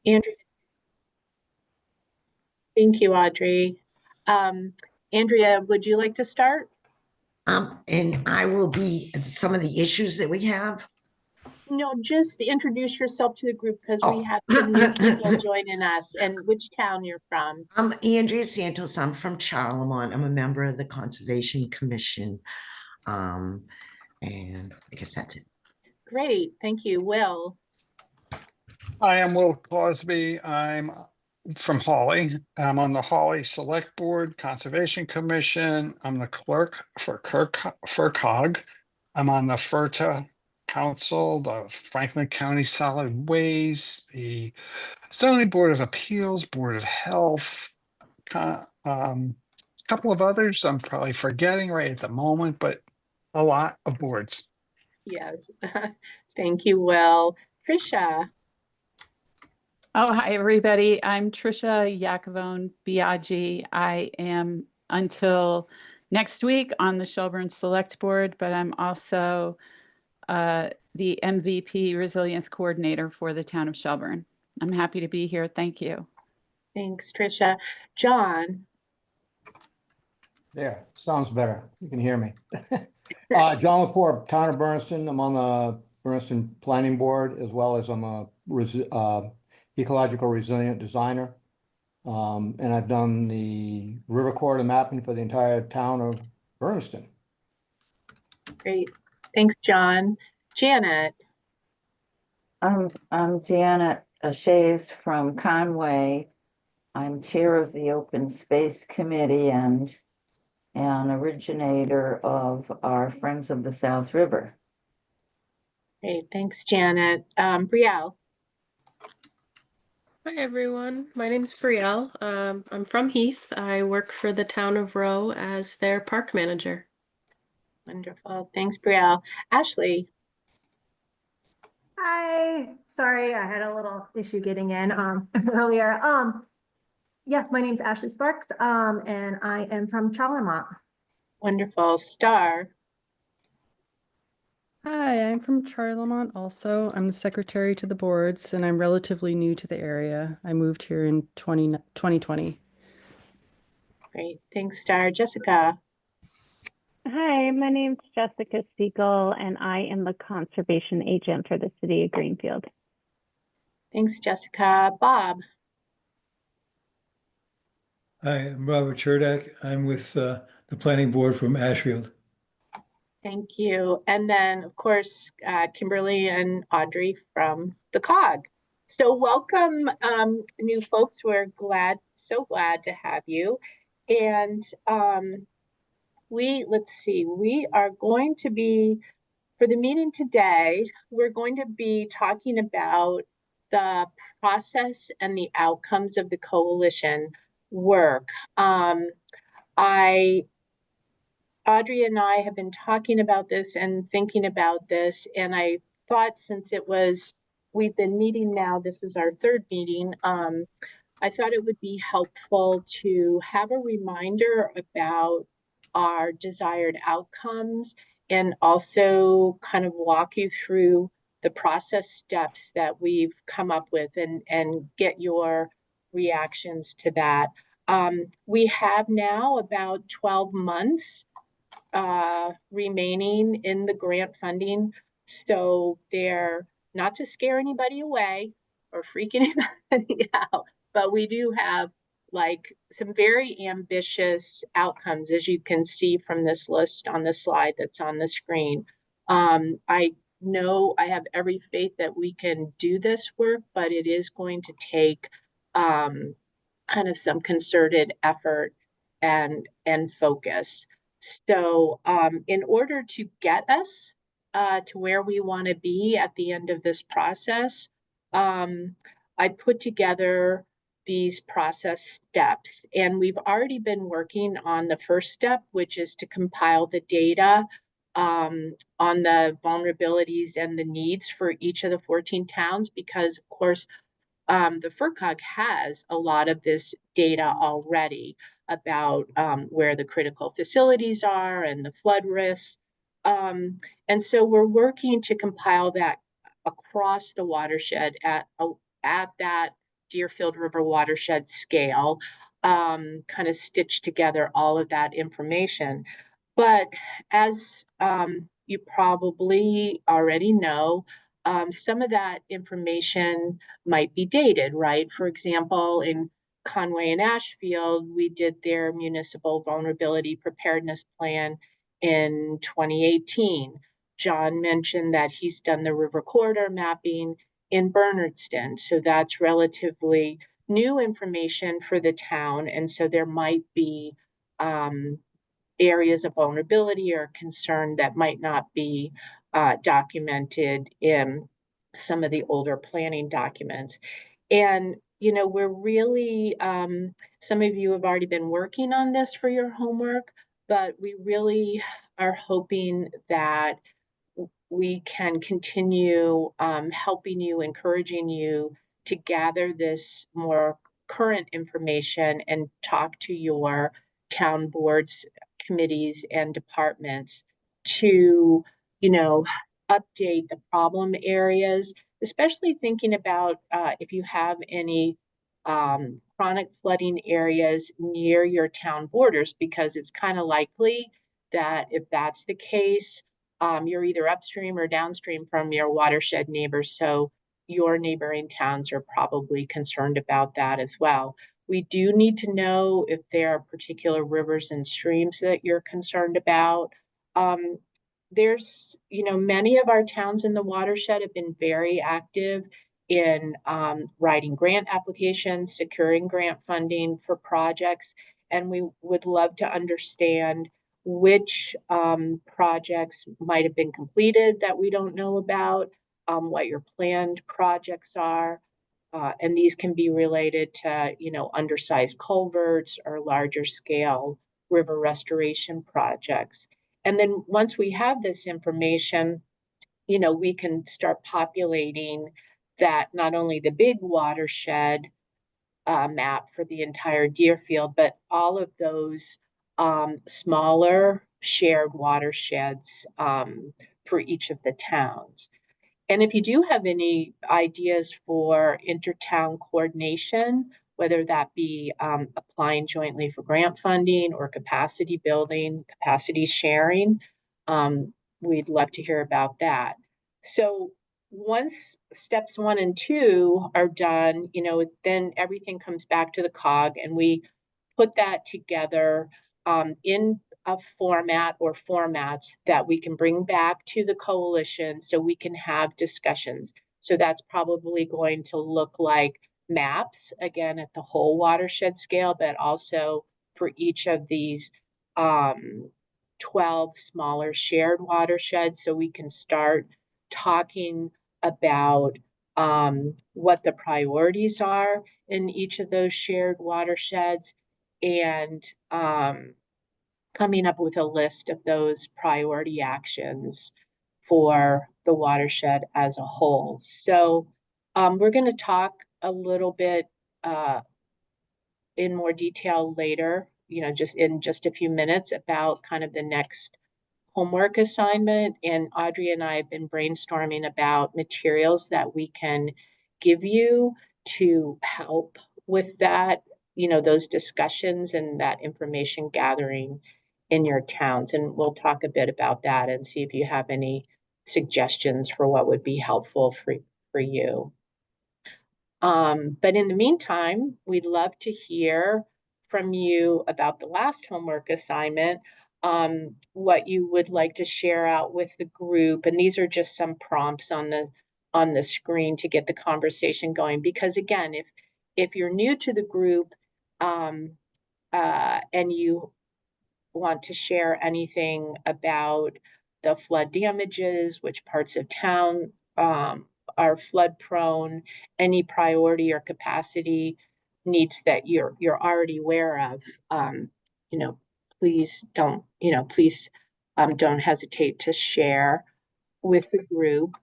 Andrea, thank you, Audrey. Um, Andrea, would you like to start? And I will be some of the issues that we have. No, just introduce yourself to the group because we Oh, have some new people joining us and which town you're from. I'm Andrea Santos. I'm from Charlemont. I'm a member of the Conservation Commission. Um, and I guess that's it. Great, thank you. Will, Hi, I'm Will Crosby. I'm from Hawley. I'm on the Hawley Select Board, Conservation Commission. I'm the clerk for FERCog. I'm on the FERTA Council, the Franklin County Solid Waste, the Zoning Board of Appeals, Board of Health, a couple of others I'm probably forgetting right at the moment, but a lot of boards. yes. Thank you, Will. Trisha, Oh, hi, everybody. I'm Trisha Yakavone Biaggi. I am until next week on the Shelburne Select Board, but I'm also the MVP Resilience Coordinator for the town of Shelburne. I'm happy to be here. Thank you. thanks, Trisha. John, There, sounds better. You can hear me. John Lepore, Town of Bernston. I'm on the Bernston Planning Board, as well as I'm a ecological resilient designer. And I've done the river corridor mapping for the entire town of Bernston. great. Thanks, John. Janet, I'm Janet Shays from Conway. I'm chair of the Open Space Committee and an originator of our Friends of the South River. great. Thanks, Janet. Brielle, Hi everyone, my name's Brielle. I'm from Heath. I work for the town of Rowe as their park manager. wonderful. Thanks, Brielle. Ashley, Hi, sorry, I had a little issue getting in earlier. Yes, my name's Ashley Sparks, and I am from Charlemont. wonderful. Star, Hi, I'm from Charlemont also. I'm the secretary to the boards and I'm relatively new to the area. I moved here in 2020. great. Thanks, Star. Jessica, Hi, my name's Jessica Siegel, and I am the conservation agent for the city of Greenfield. thanks, Jessica. Bob, Hi, I'm Robert Cherdak. I'm with the planning board from Ashfield. thank you. And then, of course, Kimberly and Audrey from the COG. So welcome, new folks. We're so glad to have you. And let's see, we are going to be, for the meeting today, we're going to be talking about the process and the outcomes of the coalition work. Audrey and I have been talking about this and thinking about this, and I thought we've been meeting now, this is our third meeting, I thought it would be helpful to have a reminder about our desired outcomes and also kind of walk you through the process steps that we've come up with and get your reactions to that. We have now about 12 months remaining in the grant funding. So they're not to scare anybody away or freaking anybody out, but we do have like some very ambitious outcomes, as you can see from this list on the slide that's on the screen. I know I have every faith that we can do this work, but it is going to take kind of some concerted effort and focus. So in order to get us to where we want to be at the end of this process, I put together these process steps. And we've already been working on the first step, which is to compile the data on the vulnerabilities and the needs for each of the 14 towns, because of course, the FERCog has a lot of this data already about where the critical facilities are and the flood risks. And so we're working to compile that across the watershed at that Deerfield River watershed scale, kind of stitch together all of that information. But as you probably already know, some of that information might be dated, right? For example, in Conway and Ashfield, we did their municipal vulnerability preparedness plan in 2018. John mentioned that he's done the river corridor mapping in Bernardston. So that's relatively new information for the town. And so there might be areas of vulnerability or concern that might not be documented in some of the older planning documents. And, you know, we're really, some of you have already been working on this for your homework, but we really are hoping that we can continue helping you, encouraging you to gather this more current information and talk to your town boards, committees, and departments to, you know, update the problem areas, especially thinking about if you have any chronic flooding areas near your town borders, because it's kind of likely that if that's the case, you're either upstream or downstream from your watershed neighbors. So your neighboring towns are probably concerned about that as well. We do need to know if there are particular rivers and streams that you're concerned about. There's, you know, many of our towns in the watershed have been very active in writing grant applications, securing grant funding for projects, and we would love to understand which projects might have been completed that we don't know about, what your planned projects are. And these can be related to, you know, undersized culverts or larger scale river restoration projects. And then once we have this information, you know, we can start populating that, not only the big watershed map for the entire Deerfield, but all of those smaller shared watersheds for each of the towns. And if you do have any ideas for intertown coordination, whether that be applying jointly for grant funding or capacity building, capacity sharing, we'd love to hear about that. So once steps 1 and 2 are done, you know, then everything comes back to the cog, and we put that together in a format or formats that we can bring back to the coalition so we can have discussions. So that's probably going to look like maps, again, at the whole watershed scale, but also for each of these 12 smaller shared watersheds, so we can start talking about what the priorities are in each of those shared watersheds, and coming up with a list of those priority actions for the watershed as a whole. So we're going to talk a little bit in more detail later, you know, just in just a few minutes, about kind of the next homework assignment. And Audrey and I have been brainstorming about materials that we can give you to help with that, you know, those discussions and that information gathering in your towns. And we'll talk a bit about that and see if you have any suggestions for what would be helpful for you. But in the meantime, we'd love to hear from you about the last homework assignment, what you would like to share out with the group. And these are just some prompts on the screen to get the conversation going. Because again, if you're new to the group and you want to share anything about the flood damages, which parts of town are flood prone, any priority or capacity needs that you're already aware of, you know, please don't, you know, please don't hesitate to share with the group.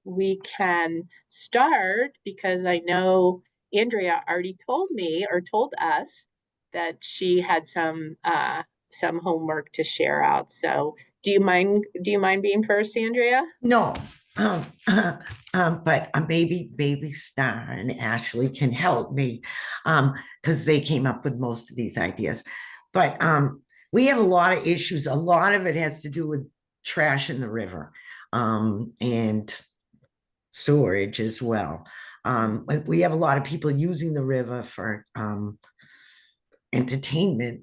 We can start, because I know Andrea already told me or told us that she had some homework to share out. So do you mind being first, Andrea? No, But maybe Star and Ashley can help me, because they came up with most of these ideas. But we have a lot of issues. A lot of it has to do with trash in the river, and sewerage as well. We have a lot of people using the river for entertainment,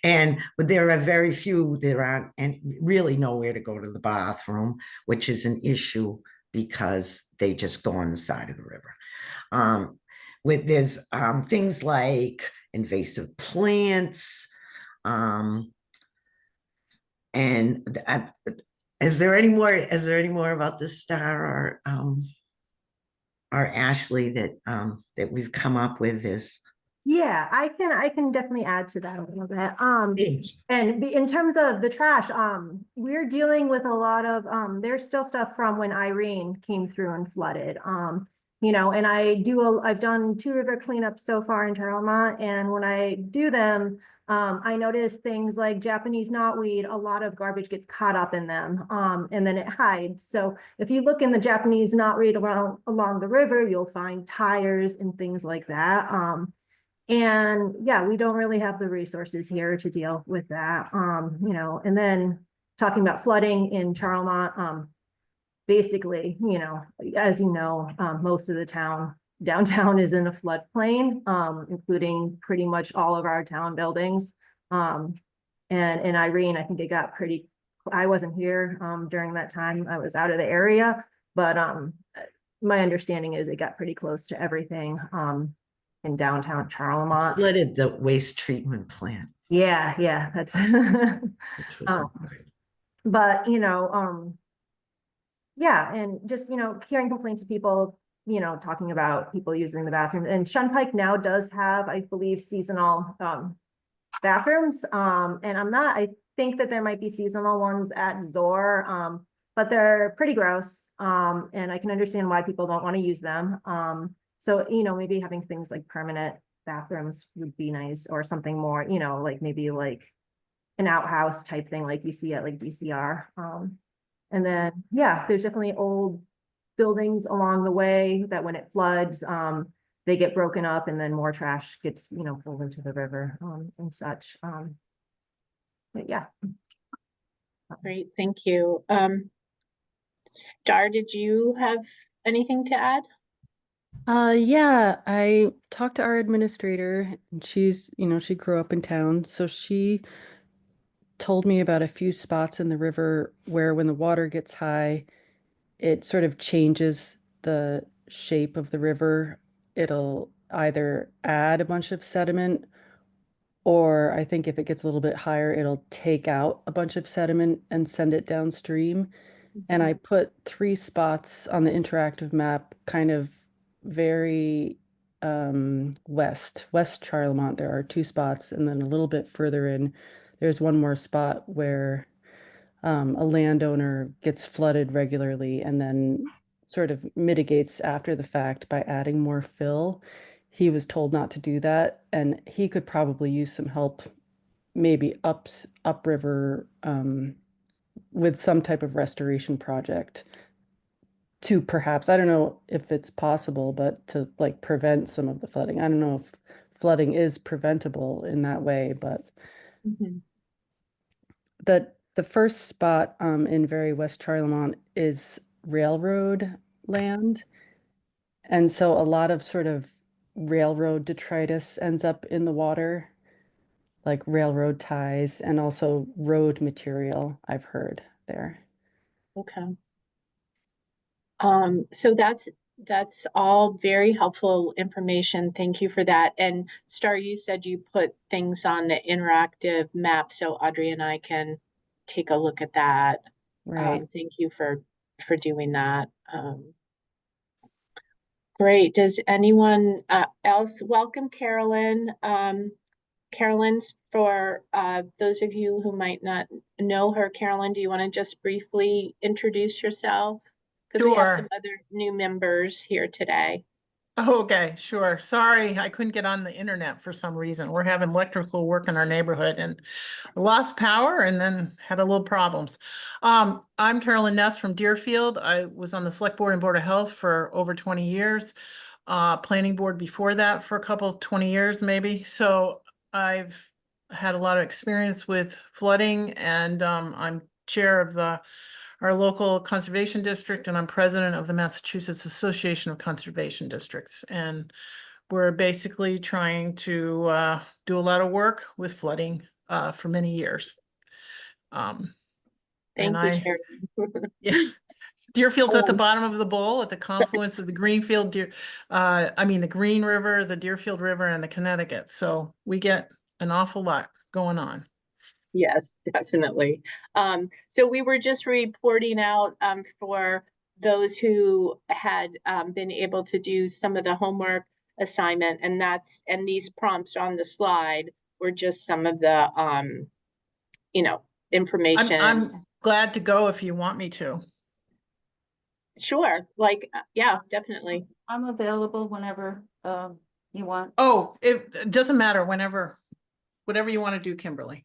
and but there are very few that aren't, and really nowhere to go to the bathroom, which is an issue because they just go on the side of the river. With there's things like invasive plants, and is there any more? Is there any more about this, Star or Ashley, that we've come up with? Is Yeah, I can definitely add to that a little bit. Thank you. And in terms of the trash, we're dealing with a lot of, there's still stuff from when Irene came through and flooded. And I've done 2 river cleanups so far in Charlemont, and when I do them, I notice things like Japanese knotweed, a lot of garbage gets caught up in them, and then it hides. So if you look in the Japanese knotweed along the river, you'll find tires and things like that. And yeah, we don't really have the resources here to deal with that. And then talking about flooding in Charlemont, basically, as most of the downtown is in a floodplain, including pretty much all of our town buildings. And in Irene, I think it got I wasn't here during that time. I was out of the area, but my understanding is it got pretty close to everything in downtown Charlemont. Flooded the waste treatment plant. Yeah, that's Which was but yeah, and just hearing complaints of people talking about people using the bathroom. And Shunpike now does have, I believe, seasonal bathrooms, and I think that there might be seasonal ones at Zor, but they're pretty gross, and I can understand why people don't want to use them. So, maybe having things like permanent bathrooms would be nice, or something more, like maybe like an outhouse type thing like you see at like DCR. And then, yeah, there's definitely old buildings along the way that when it floods, they get broken up, and then more trash gets, pulled into the river, and such. But yeah. Great, thank you. Star, did you have anything to add? Yeah, I talked to our administrator, and she grew up in town, so she told me about a few spots in the river where when the water gets high, it sort of changes the shape of the river. It'll either add a bunch of sediment, or I think if it gets a little bit higher, it'll take out a bunch of sediment and send it downstream. And I put 3 spots on the interactive map, kind of very west Charlemont. There are 2 spots, and then a little bit further in, there's one more spot where a landowner gets flooded regularly and then sort of mitigates after the fact by adding more fill. He was told not to do that, and he could probably use some help, maybe upriver, with some type of restoration project to perhaps, I don't know if it's possible, but to like prevent some of the flooding. I don't know if flooding is preventable in that way, but the first spot in very West Charlemont is railroad land. And so a lot of sort of railroad detritus ends up in the water, like railroad ties and also road material, I've heard there. Okay. So that's all very helpful information. Thank you for that. And Star, you said you put things on the interactive map, so Audrey and I can take a look at that. Right. Thank you for doing that. Great. Does anyone else welcome Carolyn? Carolyn's for those of you who might not know her. Carolyn, do you want to just briefly introduce yourself? Because we have some other new members here today. Oh, okay, sure. Sorry, I couldn't get on the internet for some reason. We're having electrical work in our neighborhood and lost power and then had a little problems. I'm Carolyn Ness from Deerfield. I was on the Select Board and Board of Health for over 20 years. Planning Board before that for a couple, 20 years maybe. So I've had a lot of experience with flooding and I'm chair of our local conservation district, and I'm president of the Massachusetts Association of Conservation Districts. And we're basically trying to do a lot of work with flooding for many years. And Thank you, Sharon. yeah, Deerfield's at the Um, bottom of the bowl at the confluence of the Greenfield, the Green River, the Deerfield River, and the Connecticut. So we get an awful lot going on. Yes, definitely. So we were just reporting out for those who had been able to do some of the homework assignment, and these prompts on the slide were just some of the information. I'm glad to go if you want me to. Sure, yeah, definitely. I'm available whenever you want. Oh, it doesn't matter, whatever you want to do, Kimberly.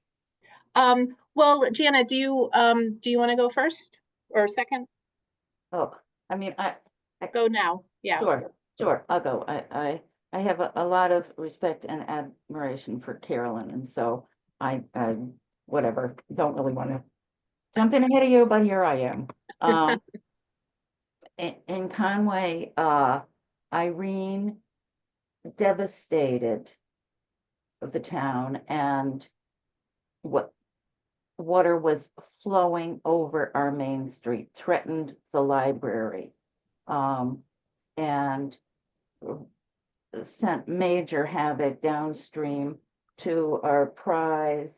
Well, Jana, do you want to go first or second? Oh, I mean, I Go now. Yeah. Sure, I'll go. I have a lot of respect and admiration for Carolyn, and so I whatever, don't really want to jump in ahead of you, but here I am. In Conway, Irene devastated the town, and water was flowing over our main street, threatened the library, and sent major havoc downstream to our prize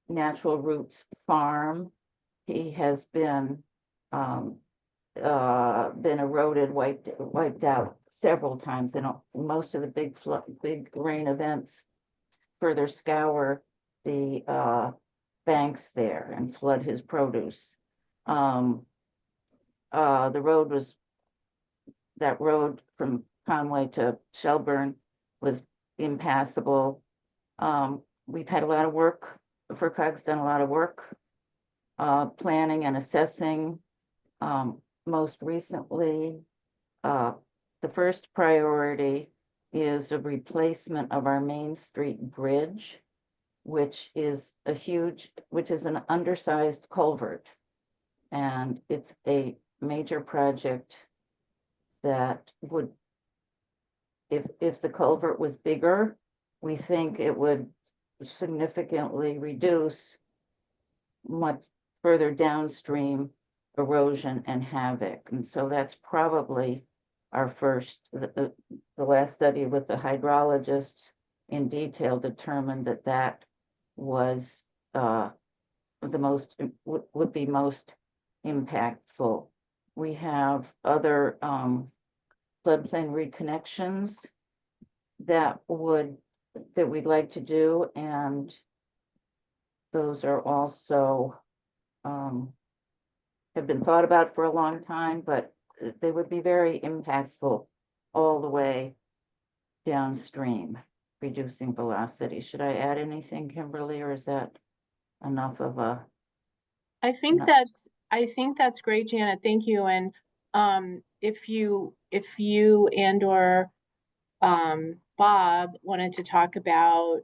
Natural Roots farm. He has been eroded, wiped out several times, and most of the big rain events further scour the banks there and flood his produce. That road from Conway to Shelburne was impassable. We've had a lot of work, FERCog's done a lot of work, planning and assessing. Most recently, the first priority is a replacement of our Main Street bridge, which is an undersized culvert. And it's a major project that would, if the culvert was bigger, we think it would significantly reduce much further downstream erosion and havoc. And so that's probably our first, the last study with the hydrologists in detail determined that was would be most impactful. We have other floodplain reconnections that we'd like to do, and those are also have been thought about for a long time, but they would be very impactful all the way downstream, reducing velocity. Should I add anything, Kimberly, or is that enough of a? I think that's great, Janet. Thank you. And if you and or Bob wanted to talk about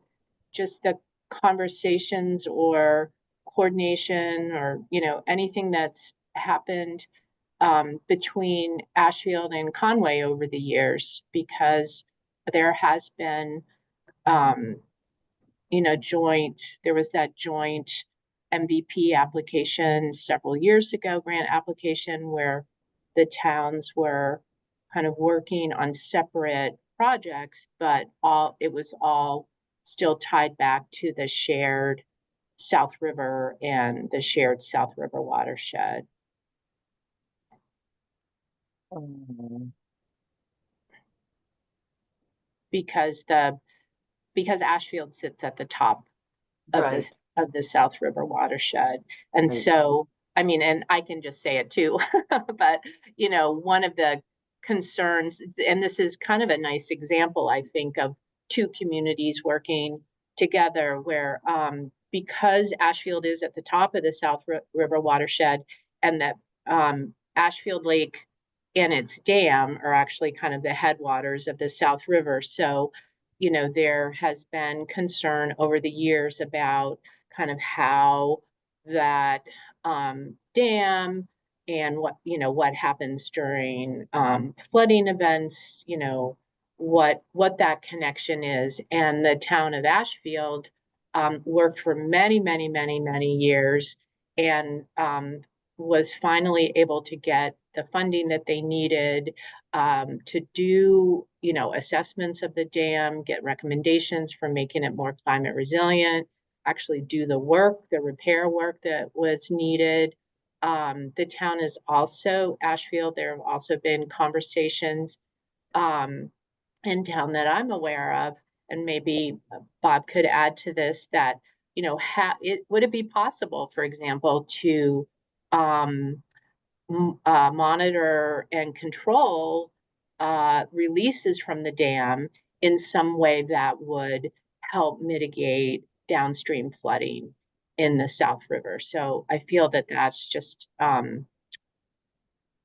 just the conversations or coordination or anything that's happened between Ashfield and Conway over the years, because there has been there was that joint MVP application several years ago, grant application, where the towns were kind of working on separate projects, but it was all still tied back to the shared South River and the shared South River watershed. Because Ashfield sits at the top of Right. the South River watershed. And so, I mean, and I can just say it too, but one of the concerns, and this is kind of a nice example, I think, of two communities working together where because Ashfield is at the top of the South River watershed, and that Ashfield Lake and its dam are actually kind of the headwaters of the South River. So, you know, there has been concern over the years about kind of how that dam and what, you know, what happens during flooding events, you know, what that connection is. And the town of Ashfield worked for many years and was finally able to get the funding that they needed to do, you know, assessments of the dam, get recommendations for making it more climate resilient, actually do the work, the repair work that was needed. The town is also, Ashfield, there have also been conversations in town that I'm aware of, and maybe Bob could add to this, that, you know, would it be possible, for example, to monitor and control releases from the dam in some way that would help mitigate downstream flooding in the South River. So I feel that that's just a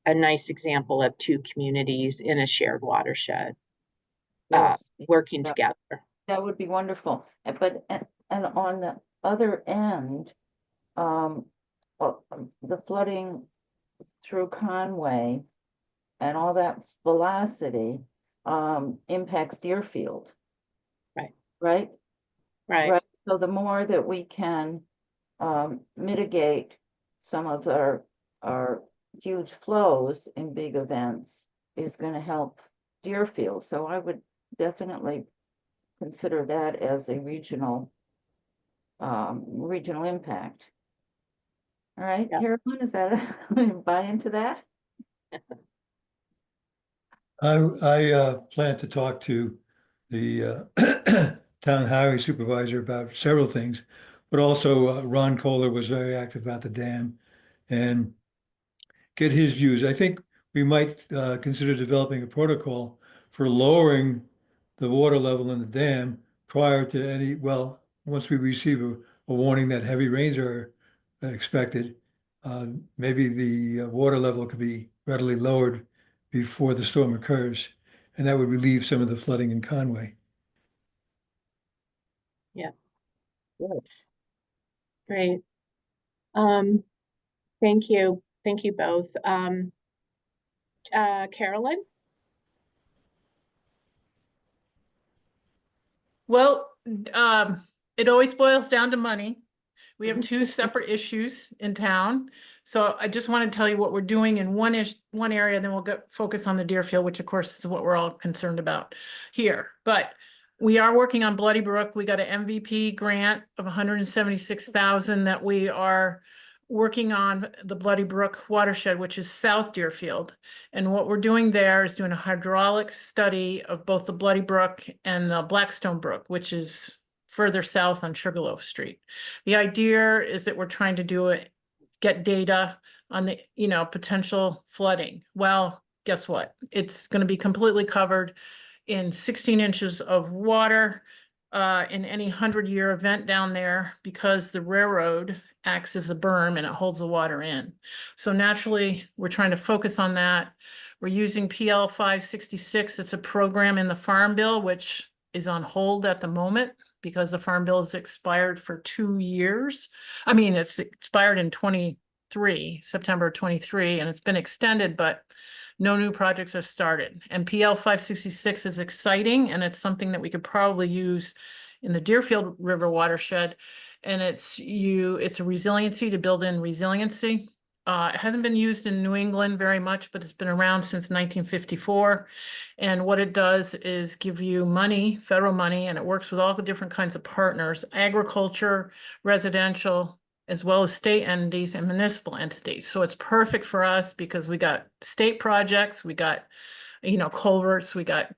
nice example of two communities in a shared watershed Yes, working that, together. that would be wonderful. But and on the other end, the flooding through Conway and all that velocity impacts Deerfield. Right. Right? Right. Right. So the more that we can mitigate some of our huge flows in big events is going to help Deerfield. So I would definitely consider that as a regional impact. All right, Yeah. Carolyn, is that buy into that? I plan to talk to the town highway supervisor about several things, but also Ron Kohler was very active about the dam and get his views. I think we might consider developing a protocol for lowering the water level in the dam prior to any, well, once we receive a warning that heavy rains are expected, maybe the water level could be readily lowered before the storm occurs, and that would relieve some of the flooding in Conway. Yeah. Good. Great. Thank you. Thank you both. Carolyn? Well, it always boils down to money. We have two separate issues in town. So I just want to tell you what we're doing in one area, then we'll focus on the Deerfield, which of course is what we're all concerned about here. But we are working on Bloody Brook. We got an MVP grant of 176,000 that we are working on the Bloody Brook watershed, which is South Deerfield. And what we're doing there is doing a hydraulic study of both the Bloody Brook and the Blackstone Brook, which is further south on Sugarloaf Street. The idea is that we're trying to do it, get data on the, you know, potential flooding. Well, guess what? It's going to be completely covered in 16 inches of water in any 100-year event down there, because the railroad acts as a berm and it holds the water in. So naturally, we're trying to focus on that. We're using PL 566. It's a program in the Farm Bill, which is on hold at the moment because the Farm Bill is expired for 2 years. I mean, it's expired in September 23, and it's been extended, but no new projects are started. And PL 566 is exciting, and it's something that we could probably use in the Deerfield River watershed. And it's a resiliency to build in resiliency. It hasn't been used in New England very much, but it's been around since 1954. And what it does is give you money, federal money, and it works with all the different kinds of partners, agriculture, residential, as well as state entities and municipal entities. So it's perfect for us because we got state projects, we got, you know, culverts, we got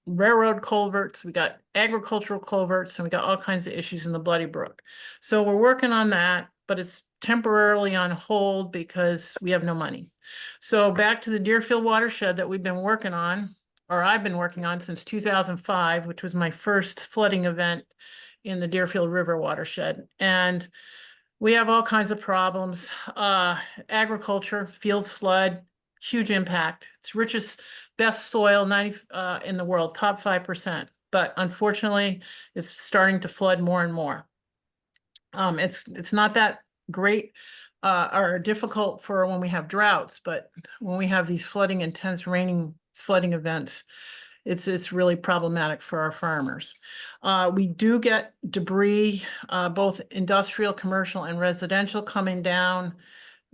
railroad culverts, we got agricultural culverts, and we got all kinds of issues in the Bloody Brook. So we're working on that, but it's temporarily on hold because we have no money. So back to the Deerfield watershed that we've been working on, or I've been working on since 2005, which was my first flooding event in the Deerfield River watershed. And we have all kinds of problems. Agriculture, fields flood, huge impact. It's richest, best soil 90 in the world, top 5%. But unfortunately, it's starting to flood more and more. It's not that great or difficult for when we have droughts, but when we have these flooding, intense raining flooding events, it's really problematic for our farmers. We do get debris, both industrial, commercial, and residential coming down,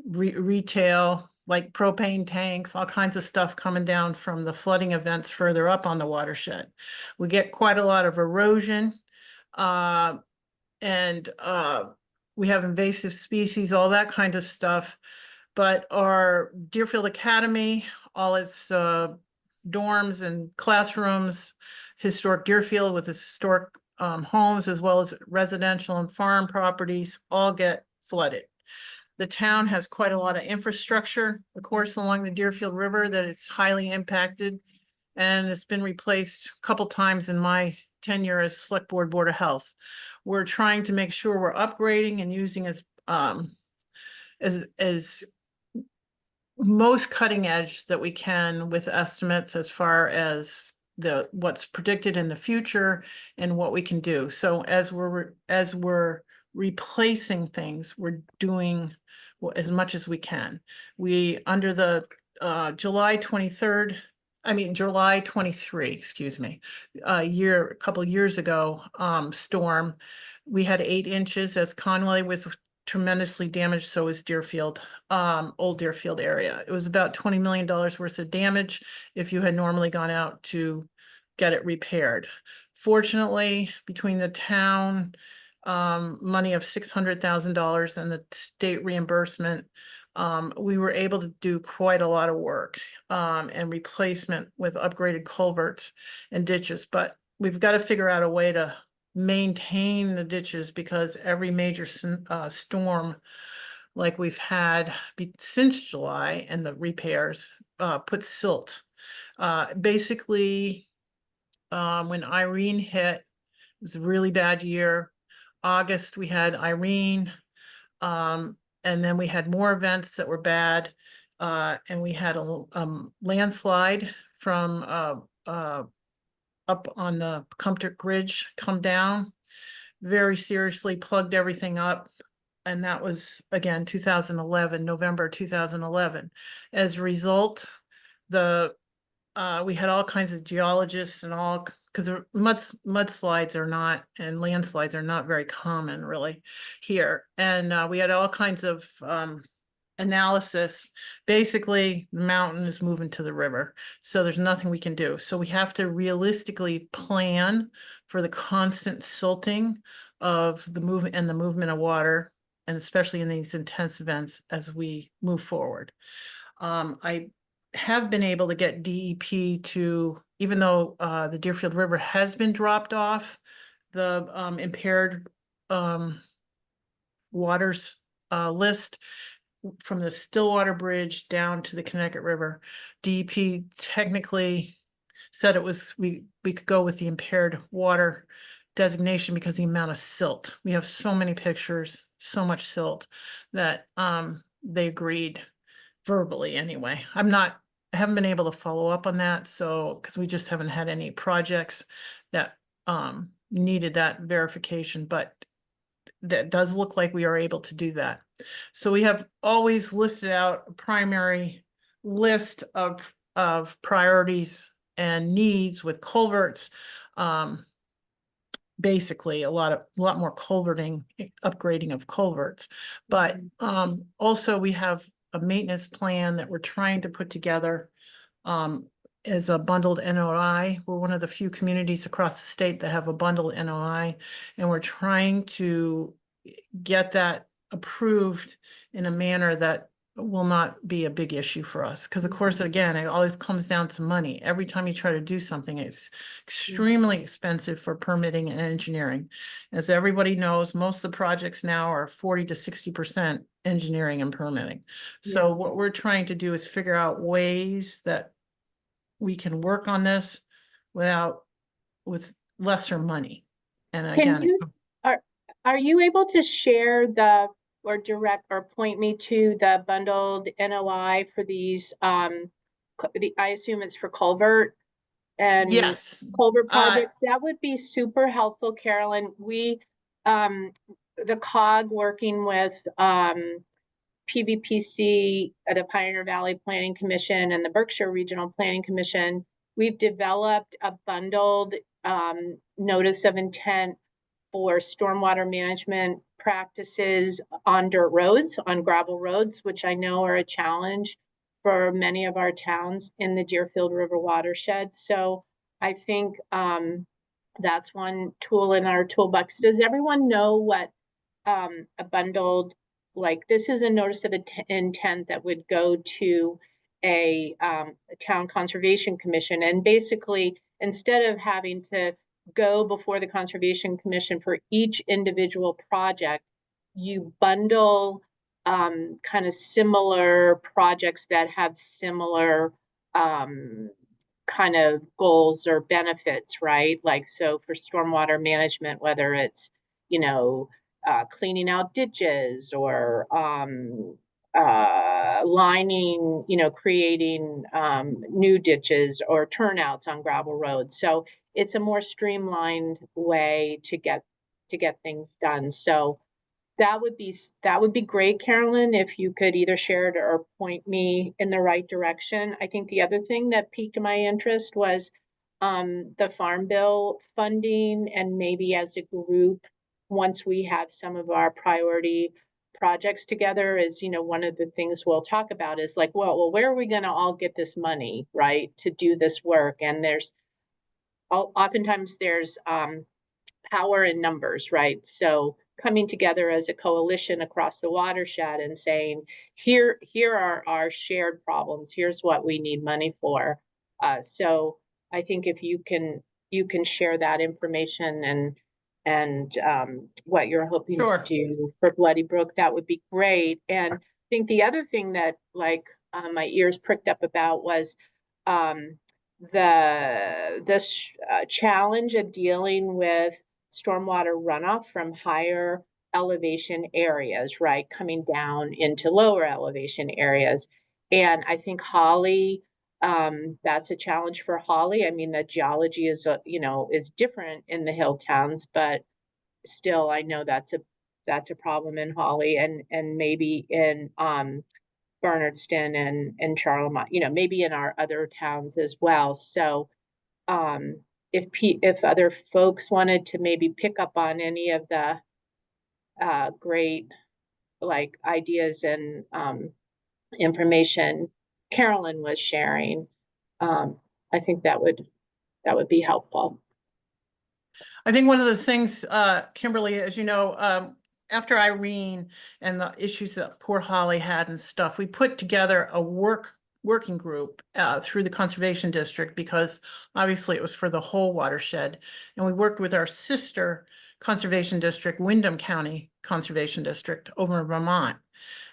retail, like propane tanks, all kinds of stuff coming down from the flooding events further up on the watershed. We get quite a lot of erosion, and we have invasive species, all that kind of stuff. But our Deerfield Academy, all its dorms and classrooms, historic Deerfield with its historic homes, as well as residential and farm properties, all get flooded. The town has quite a lot of infrastructure, of course, along the Deerfield River that is highly impacted. And it's been replaced a couple times in my tenure as Select Board of Health. We're trying to make sure we're upgrading and using as most cutting edge that we can with estimates as far as what's predicted in the future and what we can do. So as we're replacing things, we're doing as much as we can. We, under the July 23, excuse me, a couple years ago, storm, we had 8 inches, as Conway was tremendously damaged, so is Deerfield, Old Deerfield area. It was about $20 million worth of damage if you had normally gone out to get it repaired. Fortunately, between the town money of $600,000 and the state reimbursement, we were able to do quite a lot of work and replacement with upgraded culverts and ditches. But we've got to figure out a way to maintain the ditches, because every major storm like we've had since July and the repairs put silt. Basically, when Irene hit, it was a really bad year. August, we had Irene, and then we had more events that were bad, and we had a landslide from up on the Cumtock Ridge come down, very seriously plugged everything up. And that was, again, 2011, November 2011. As a result, we had all kinds of geologists and all, because mudslides are not, and landslides are not very common really here. And we had all kinds of analysis. Basically, the mountain is moving to the river, so there's nothing we can do. So we have to realistically plan for the constant silting of the movement and the movement of water, and especially in these intense events as we move forward. I have been able to get DEP to, even though the Deerfield River has been dropped off the impaired waters list, from the Stillwater Bridge down to the Connecticut River, DEP technically said we could go with the impaired water designation because the amount of silt. We have so many pictures, so much silt, that they agreed verbally anyway. I haven't been able to follow up on that, so because we just haven't had any projects that needed that verification, but that does look like we are able to do that. So we have always listed out a primary list of priorities and needs with culverts. Basically a lot more culverting, upgrading of culverts. But also we have a maintenance plan that we're trying to put together as a bundled NOI. We're one of the few communities across the state that have a bundled NOI, and we're trying to get that approved in a manner that will not be a big issue for us. Because of course, again, it always comes down to money. Every time you try to do something, it's extremely expensive for permitting and engineering. As everybody knows, most of the projects now are 40 to 60% engineering and permitting. So what we're trying to do is figure out ways that we can work on this with lesser money. And Can again, you, are you able to share or direct or point me to the bundled NOI for these, I assume it's for culvert and yes, culvert projects? That would be super helpful, Carolyn. The COG working with, PVPC, the Pioneer Valley Planning Commission and the Berkshire Regional Planning Commission, we've developed a bundled notice of intent for stormwater management practices on dirt roads, on gravel roads, which I know are a challenge for many of our towns in the Deerfield River watershed. So I think that's one tool in our toolbox. Does everyone know what a bundled, like, this is a notice of intent that would go to a town conservation commission, and basically instead of having to go before the conservation commission for each individual project, you bundle kind of similar projects that have similar kind of goals or benefits, right? Like, so for stormwater management, whether it's, you know, cleaning out ditches or lining, you know, creating new ditches or turnouts on gravel roads. So it's a more streamlined way to get things done. So that would be great, Carolyn, if you could either share it or point me in the right direction. I think the other thing that piqued my interest was the Farm Bill funding, and maybe as a group, once we have some of our priority projects together, is, you know, one of the things we'll talk about is like, well, where are we going to all get this money, right, to do this work? And there's oftentimes there's power in numbers, right? So coming together as a coalition across the watershed and saying, here are our shared problems. Here's what we need money for. So I think if you can share that information and what you're hoping to sure. do for Bloody Brook, that would be great. And I think the other thing that, like, my ears pricked up about was um, this challenge of dealing with stormwater runoff from higher elevation areas, right, coming down into lower elevation areas. And I think Holly, that's a challenge for Holly. I mean, the geology is, you know, is different in the hill towns, but still, I know that's a problem in Holly and maybe in Bernardston and Charlemont, you know, maybe in our other towns as well. So if other folks wanted to maybe pick up on any of the great, like, ideas and information Carolyn was sharing, I think that would be helpful. I think one of the things, Kimberly, as you know, after Irene and the issues that poor Holly had and stuff, we put together a working group through the Conservation District, because obviously it was for the whole watershed. And we worked with our sister Conservation District, Windham County Conservation District over in Vermont.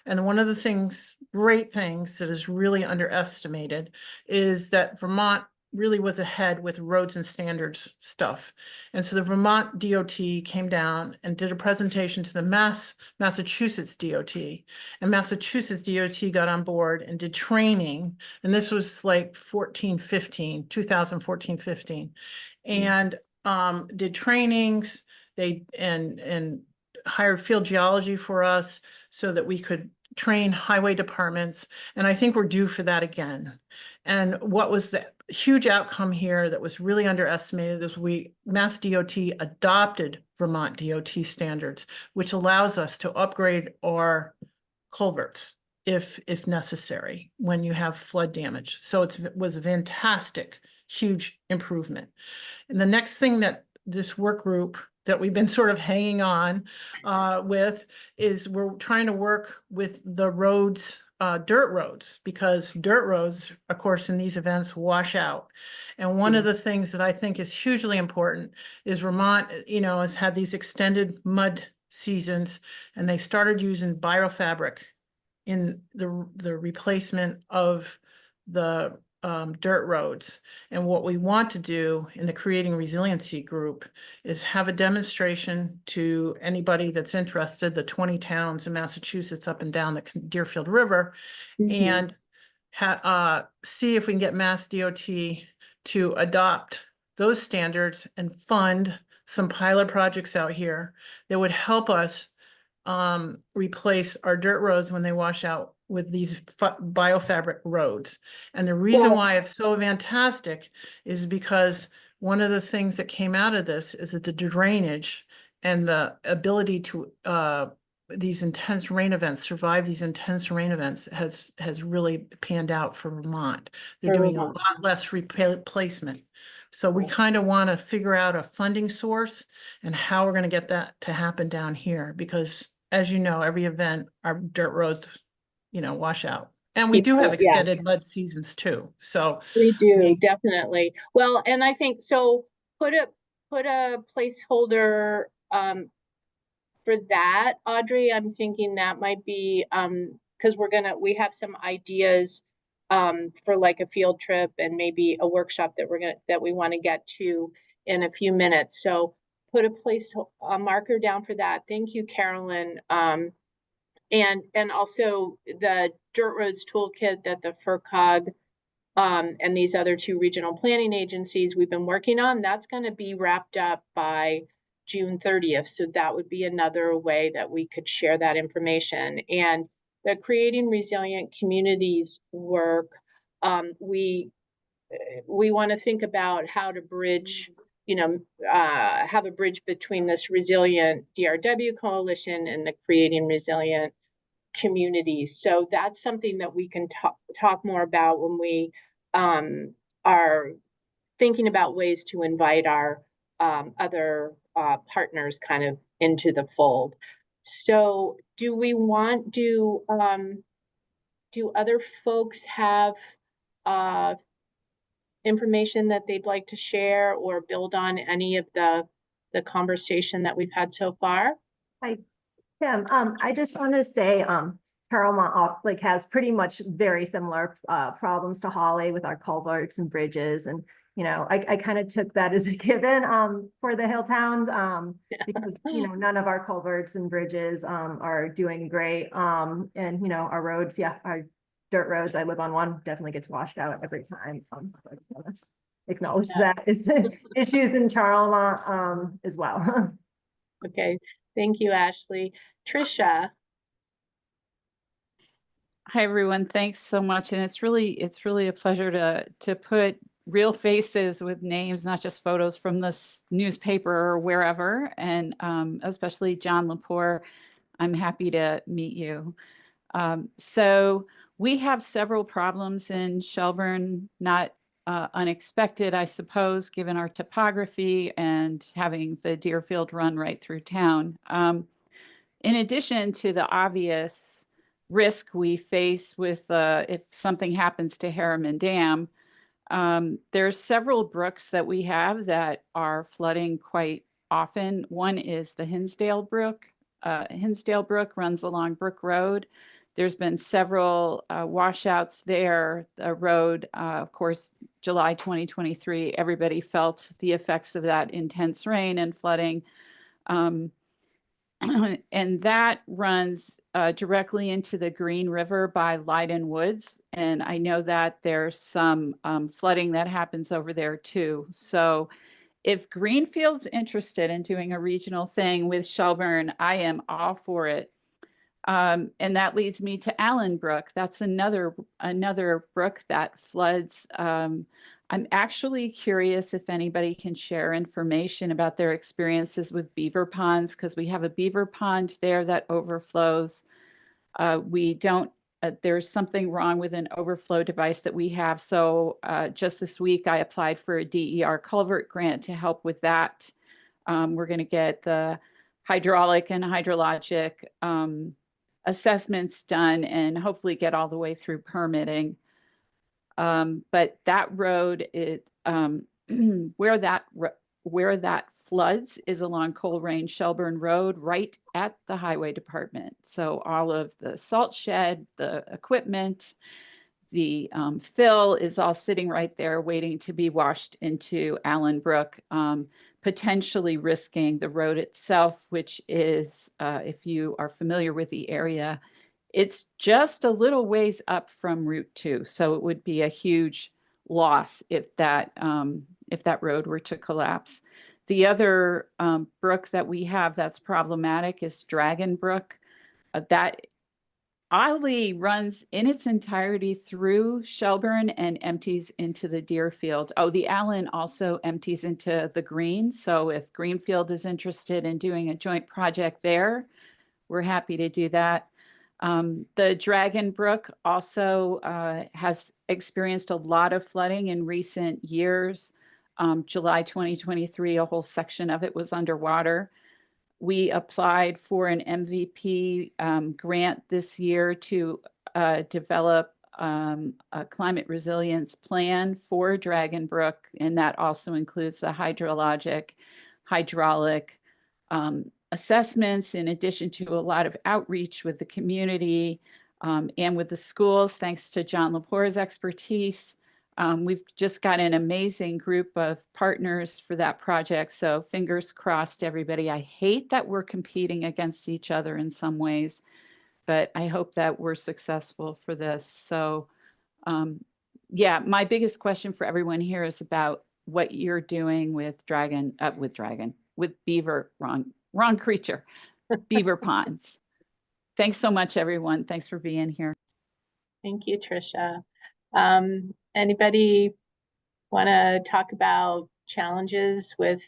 And one of the great things that is really underestimated is that Vermont really was ahead with roads and standards stuff. And so the Vermont DOT came down and did a presentation to the Massachusetts DOT. And Massachusetts DOT got on board and did training. And this was like 2014, 15. And did trainings. They and hired field geology for us so that we could train highway departments. And I think we're due for that again. And what was the huge outcome here that was really underestimated is Mass DOT adopted Vermont DOT standards, which allows us to upgrade our culverts if necessary when you have flood damage. So it was a fantastic, huge improvement. And the next thing that this work group that we've been sort of hanging on with is we're trying to work with the roads dirt roads, because dirt roads, of course, in these events wash out. And one of the things that I think is hugely important is Vermont, has had these extended mud seasons, and they started using biofabric in the replacement of the dirt roads. And what we want to do in the Creating Resiliency group is have a demonstration to anybody that's interested, the 20 towns in Massachusetts up and down the Deerfield River, and see if we can get Mass DOT to adopt those standards and fund some pilot projects out here that would help us replace our dirt roads when they wash out with these biofabric roads. And the reason why it's so fantastic is because one of the things that came out of this is that the drainage and the ability to these intense rain events, survive these intense rain events has really panned out for Vermont. They're doing a lot less replacement. So we kind of want to figure out a funding source and how we're going to get that to happen down here, because as you know, every event, our dirt roads, wash out. And we do have extended mud seasons too. So we do, definitely. Well, and I think so put a placeholder for that, Audrey. I'm thinking that might be because we have some ideas for like a field trip and maybe a workshop that we want to get to in a few minutes. So put a marker down for that. Thank you, Carolyn. And also the Dirt Roads Toolkit that the FERCog and these other two regional planning agencies we've been working on, that's going to be wrapped up by June 30th. So that would be another way that we could share that information. And the Creating Resilient Communities work, we want to think about how to bridge, have a bridge between this resilient DRW coalition and the Creating Resilient Communities. So that's something that we can talk more about when we are thinking about ways to invite our other partners kind of into the fold. So do other folks have information that they'd like to share or build on any of the conversation that we've had so far? Hi, Tim. I just want to say, Carrollmont has pretty much very similar problems to Holly with our culverts and bridges, and I kind of took that as a given for the hill towns because none of our culverts and bridges are doing great, and our roads, our dirt roads. I live on one, definitely gets washed out every time. Let's acknowledge that is issues in Charlemont as well. Okay, thank you, Ashley. Trisha. Hi, everyone. Thanks so much. And it's really a pleasure to put real faces with names, not just photos from this newspaper or wherever. And especially John Lepore, I'm happy to meet you. So we have several problems in Shelburne, not unexpected, I suppose, given our topography and having the Deerfield run right through town. In addition to the obvious risk we face with if something happens to Harriman Dam, there's several brooks that we have that are flooding quite often. One is the Hinsdale Brook. Hinsdale Brook runs along Brook Road. There's been several washouts there. The road, of course, July 2023, everybody felt the effects of that intense rain and flooding. And that runs directly into the Green River by Leiden Woods. And I know that there's some flooding that happens over there too. So if Greenfield's interested in doing a regional thing with Shelburne, I am all for it. And that leads me to Allen Brook. That's another brook that floods. I'm actually curious if anybody can share information about their experiences with beaver ponds, because we have a beaver pond there that overflows. There's something wrong with an overflow device that we have. So just this week, I applied for a DER culvert grant to help with that. We're going to get the hydraulic and hydrologic assessments done and hopefully get all the way through permitting. But that road, where that floods is along Coleraine Shelburne Road, right at the highway department. So all of the salt shed, the equipment, the fill is all sitting right there waiting to be washed into Allen Brook, potentially risking the road itself, which is, if you are familiar with the area, it's just a little ways up from Route 2. So it would be a huge loss if that road were to collapse. The other brook that we have that's problematic is Dragon Brook. That oddly runs in its entirety through Shelburne and empties into the Deerfield. Oh, the Allen also empties into the Green. So if Greenfield is interested in doing a joint project there, we're happy to do that. The Dragon Brook also has experienced a lot of flooding in recent years. July 2023, a whole section of it was underwater. We applied for an MVP grant this year to develop a climate resilience plan for Dragon Brook, and that also includes the hydrologic, hydraulic assessments, in addition to a lot of outreach with the community and with the schools, thanks to John Lepore's expertise. We've just got an amazing group of partners for that project. So fingers crossed, everybody. I hate that we're competing against each other in some ways, but I hope that we're successful for this. So yeah, my biggest question for everyone here is about what you're doing with beaver, wrong creature, beaver ponds. Thanks so much, everyone. Thanks for being here. Thank you, Tricia. Anybody want to talk about challenges with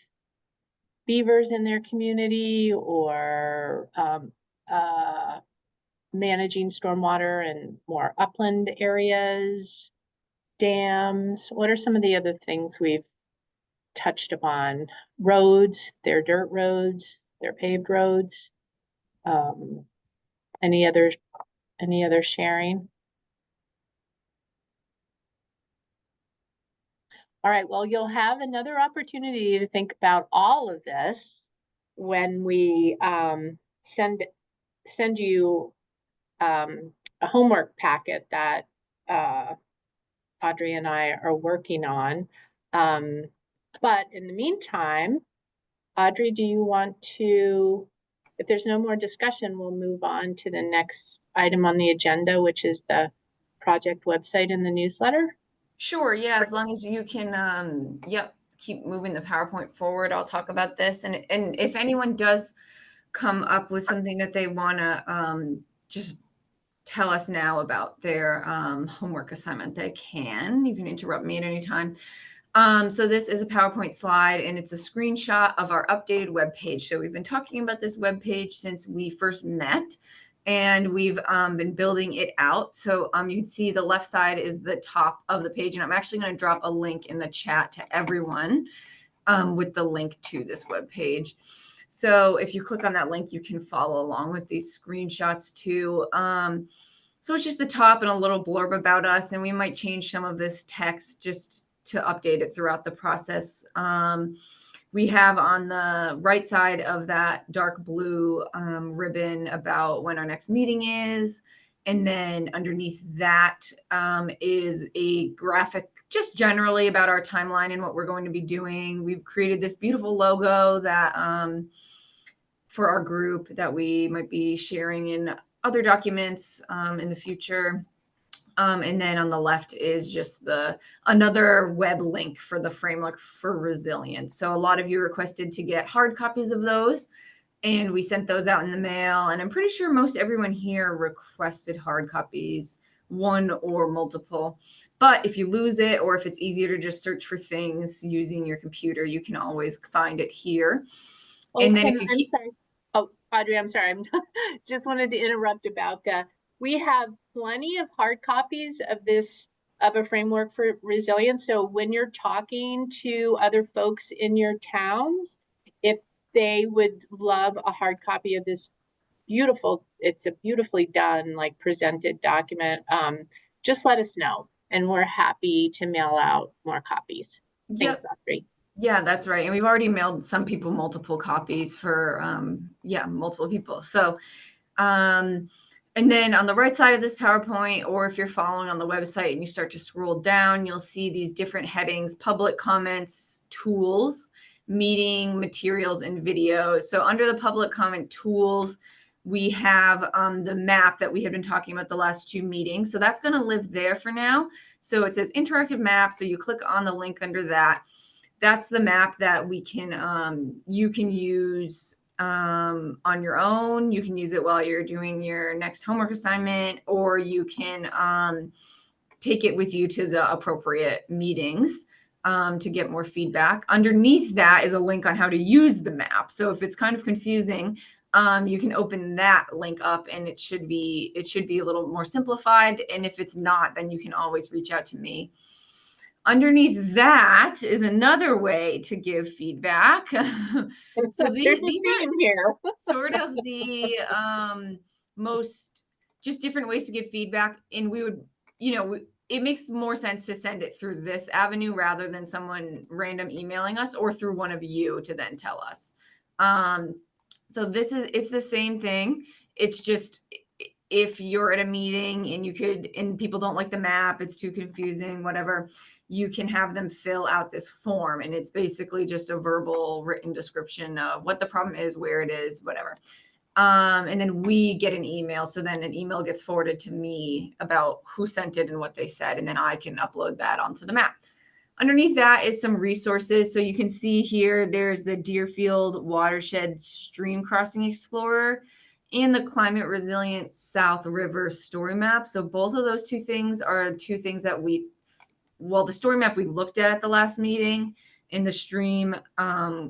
beavers in their community, or managing stormwater in more upland areas, dams? What are some of the other things we've touched upon? Roads, they're dirt roads, they're paved roads. Any other sharing? All right, well, you'll have another opportunity to think about all of this when we send you a homework packet that Audrey and I are working on. But in the meantime, Audrey, do you want to, if there's no more discussion, we'll move on to the next item on the agenda, which is the project website and the newsletter? Sure, yeah, as long as you can, keep moving the PowerPoint forward, I'll talk about this. And if anyone does come up with something that they want to just tell us now about their homework assignment, they can. You can interrupt me at any time. So this is a PowerPoint slide, and it's a screenshot of our updated webpage. So we've been talking about this webpage since we first met, and we've been building it out. So you can see the left side is the top of the page, and I'm actually going to drop a link in the chat to everyone with the link to this webpage. So if you click on that link, you can follow along with these screenshots too. So it's just the top and a little blurb about us, and we might change some of this text just to update it throughout the process. We have on the right side of that dark blue ribbon about when our next meeting is. And then underneath that is a graphic just generally about our timeline and what we're going to be doing. We've created this beautiful logo that for our group that we might be sharing in other documents in the future. And then on the left is just another web link for the framework for resilience. So a lot of you requested to get hard copies of those, and we sent those out in the mail. And I'm pretty sure most everyone here requested hard copies, one or multiple. But if you lose it, or if it's easier to just search for things using your computer, you can always find it here. Oh, and then if you I'm sorry. Oh, Audrey, I'm sorry. I'm just wanted to interrupt about that. We have plenty of hard copies of a framework for resilience. So when you're talking to other folks in your towns, if they would love a hard copy of this beautiful. It's a beautifully done, like presented document. Just let us know, and we're happy to mail out more copies. Yep. Thanks, Audrey. Yeah, that's right. And we've already mailed some people multiple copies for, multiple people. So, and then on the right side of this PowerPoint, or if you're following on the website and you start to scroll down, you'll see these different headings: public comments, tools, meeting materials, and videos. So under the public comment tools, we have the map that we have been talking about the last 2 meetings. So that's going to live there for now. So it says interactive map. So you click on the link under that. That's the map that we can you can use on your own. You can use it while you're doing your next homework assignment, or you can take it with you to the appropriate meetings to get more feedback. Underneath that is a link on how to use the map. So if it's kind of confusing, you can open that link up, and it should be a little more simplified. And if it's not, then you can always reach out to me. Underneath that is another way to give feedback. So There's a these theme are here. sort of the most just different ways to give feedback. And we would, it makes more sense to send it through this avenue rather than someone random emailing us, or through one of you to then tell us. So it's the same thing. It's just, if you're at a meeting and people don't like the map, it's too confusing, whatever, you can have them fill out this form. And it's basically just a verbal written description of what the problem is, where it is, whatever. And then we get an email. So then an email gets forwarded to me about who sent it and what they said. And then I can upload that onto the map. Underneath that is some resources. So you can see here, there's the Deerfield Watershed Stream Crossing Explorer and the Climate Resilient South River Story Map. So both of those 2 things are 2 things that the story map we looked at the last meeting, and the Stream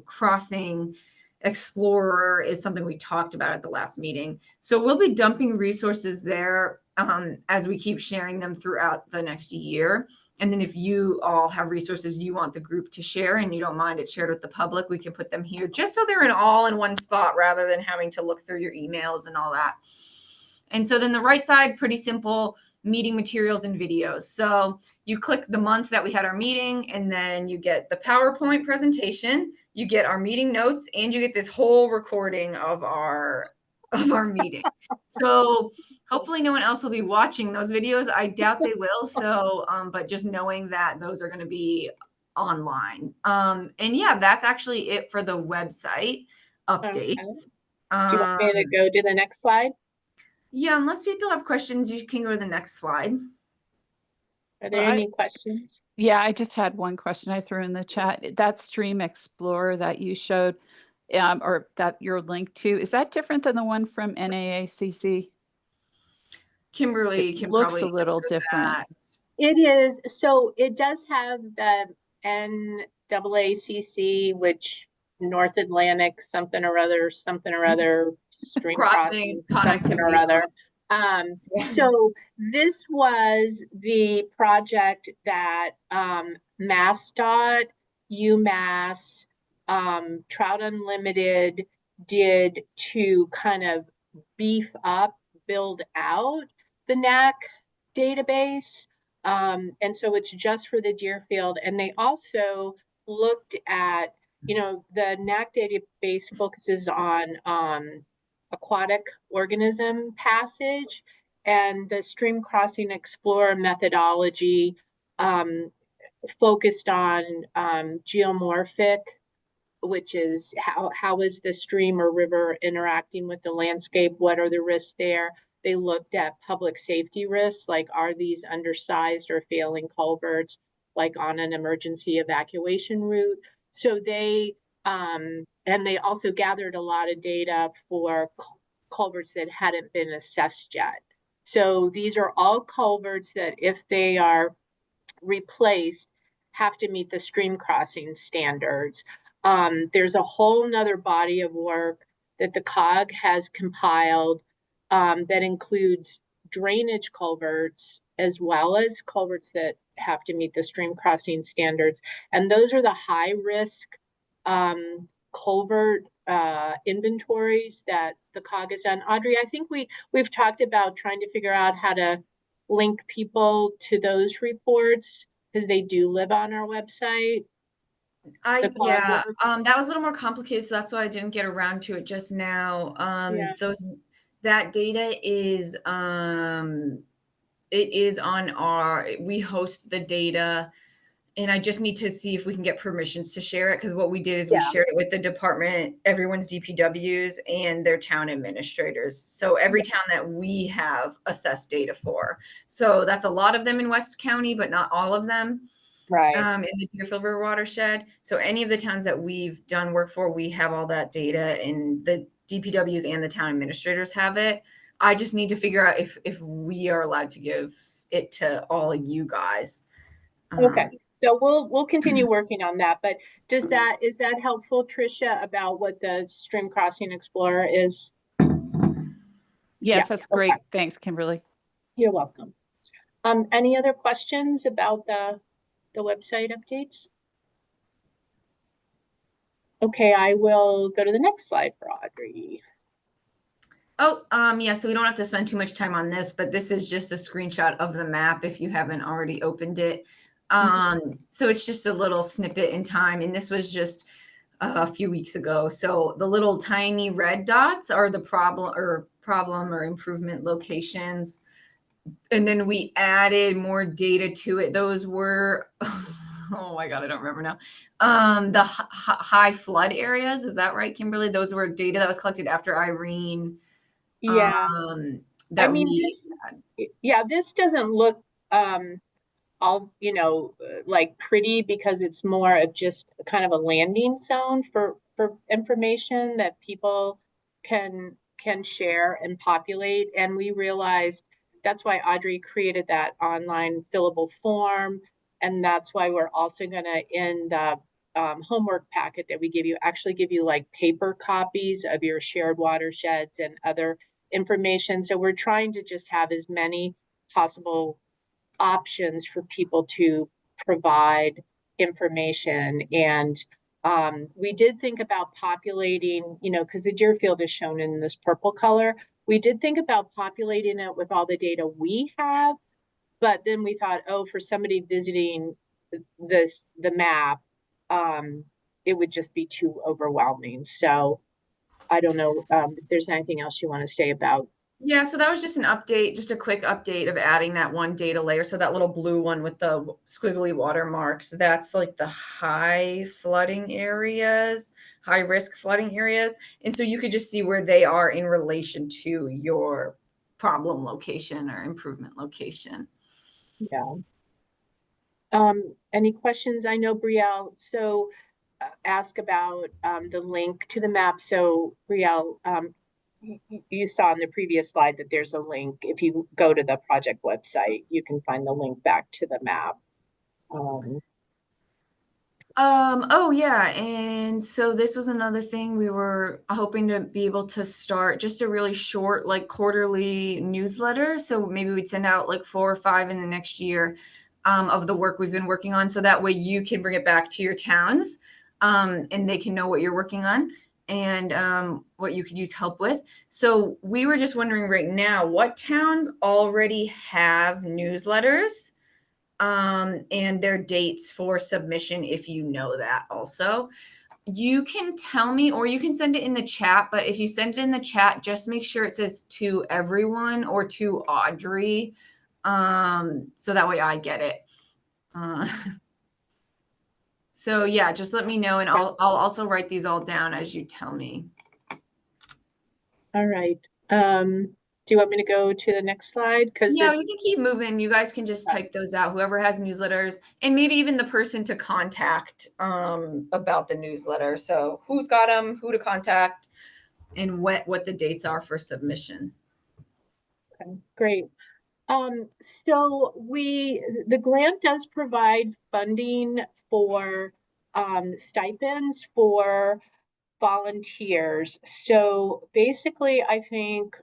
Crossing Explorer is something we talked about at the last meeting. So we'll be dumping resources there as we keep sharing them throughout the next year. And then if you all have resources you want the group to share and you don't mind it shared with the public, we can put them here just so they're all in one spot rather than having to look through your emails and all that. And so then the right side, pretty simple, meeting materials and videos. So you click the month that we had our meeting, and then you get the PowerPoint presentation, you get our meeting notes, and you get this whole recording of our meeting. So hopefully no one else will be watching those videos. I doubt they will. So, but just knowing that those are going to be online. And yeah, that's actually it for the website updates. Okay. Do you want me to go to the next slide? Yeah, unless people have questions, you can go to the next slide. Are there any questions? Yeah, I just had one question I threw in the chat. That Stream Explorer that you showed, or that you're linked to, is that different than the one from NAACC? Kimberly It can looks probably a little answer different. that. It is. So it does have the NAACC, which North Atlantic something or other, stream crossing something or other. So this was the project that MassDOT, UMass, Trout Unlimited did to kind of beef up, build out the NAC database. And so it's just for the Deerfield. And they also looked at, the NAC database focuses on aquatic organism passage, and the Stream Crossing Explorer methodology focused on geomorphic, which is how is the stream or river interacting with the landscape? What are the risks there? They looked at public safety risks, like are these undersized or failing culverts, like on an emergency evacuation route? So and they also gathered a lot of data for culverts that hadn't been assessed yet. So these are all culverts that, if they are replaced, have to meet the stream crossing standards. There's a whole nother body of work that the COG has compiled that includes drainage culverts as well as culverts that have to meet the stream crossing standards. And those are the high risk culvert inventories that the COG has done. Audrey, I think we've talked about trying to figure out how to link people to those reports because they do live on our website. Yeah, that was a little more complicated, so that's why I didn't get around to it just now. That data is it is on we host the data, and I just need to see if we can get permissions to share it, because what we did is we shared it with the department, everyone's DPWs and their town administrators. So every town that we have assessed data for. So that's a lot of them in West County, but not all of them. Right. In the Deerfield River watershed. So any of the towns that we've done work for, we have all that data, and the DPWs and the town administrators have it. I just need to figure out if we are allowed to give it to all of you guys. Okay, so we'll continue working on that. But is that helpful, Tricia, about what the Stream Crossing Explorer is? Yes, that's great. Okay. Thanks, Kimberly. You're welcome. Any other questions about the website updates? Okay, I will go to the next slide for Audrey. Yeah, so we don't have to spend too much time on this, but this is just a screenshot of the map if you haven't already opened it. So it's just a little snippet in time, and this was just a few weeks ago. So the little tiny red dots are the problem or improvement locations. And then we added more data to it. Those were, oh my God, I don't remember now. The high flood areas, is that right, Kimberly? Those were data that was collected after Irene. Yeah. That I mean, this doesn't look all, like pretty, because it's more of just kind of a landing zone for information that people can share and populate. And we realized that's why Audrey created that online fillable form. And that's why we're also going to, in the homework packet that we give you, actually give you like paper copies of your shared watersheds and other information. So we're trying to just have as many possible options for people to provide information. And we did think about populating, because the Deerfield is shown in this purple color. We did think about populating it with all the data we have, but then we thought, for somebody visiting the map, it would just be too overwhelming. So I don't know if there's anything else you want to say about. Yeah, so that was just an update, just a quick update of adding that one data layer. So that little blue one with the squiggly watermarks, that's like the high flooding areas, high risk flooding areas. And so you could just see where they are in relation to your problem location or improvement location. Yeah. Any questions? I know Brielle, so ask about the link to the map. So Brielle, you saw in the previous slide that there's a link. If you go to the project website, you can find the link back to the map. Oh yeah, and so this was another thing we were hoping to be able to start, just a really short, like quarterly newsletter. So maybe we'd send out like 4 or 5 in the next year of the work we've been working on. So that way you can bring it back to your towns and they can know what you're working on and what you could use help with. So we were just wondering right now, what towns already have newsletters? And their dates for submission, if you know that also. You can tell me, or you can send it in the chat, but if you send it in the chat, just make sure it says to everyone or to Audrey, so that way I get it. So yeah, just let me know, and I'll also write these all down as you tell me. All right. Do you want me to go to the next slide? Yeah, you can keep moving. You guys can just type those out, whoever has newsletters, and maybe even the person to contact about the newsletter. So who's got them, who to contact, and what the dates are for submission. Okay, great. So the grant does provide funding for stipends for volunteers. So basically, I think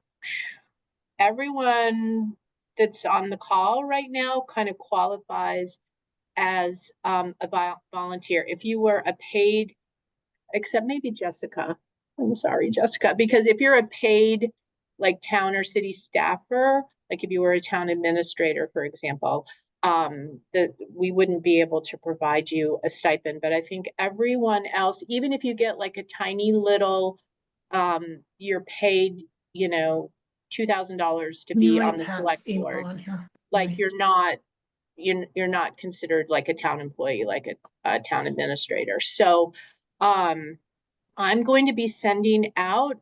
everyone that's on the call right now kind of qualifies as a volunteer. If you were a paid except maybe Jessica. I'm sorry, Jessica, because if you're a paid like town or city staffer, like if you were a town administrator, for example, that we wouldn't be able to provide you a stipend. But I think everyone else, even if you get like a tiny little, you're paid, you know, $2,000 to Can you be on write the Pat's select email board, on here? like you're not considered like a town employee, like a town administrator. So I'm going to be sending out,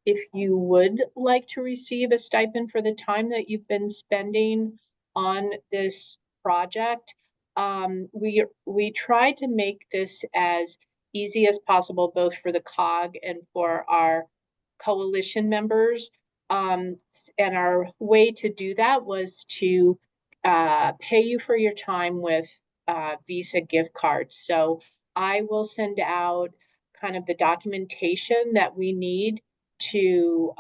if you would like to receive a stipend for the time that you've been spending on this project. We try to make this as easy as possible, both for the COG and for our coalition members. And our way to do that was to pay you for your time with Visa gift cards. So I will send out kind of the documentation that we need to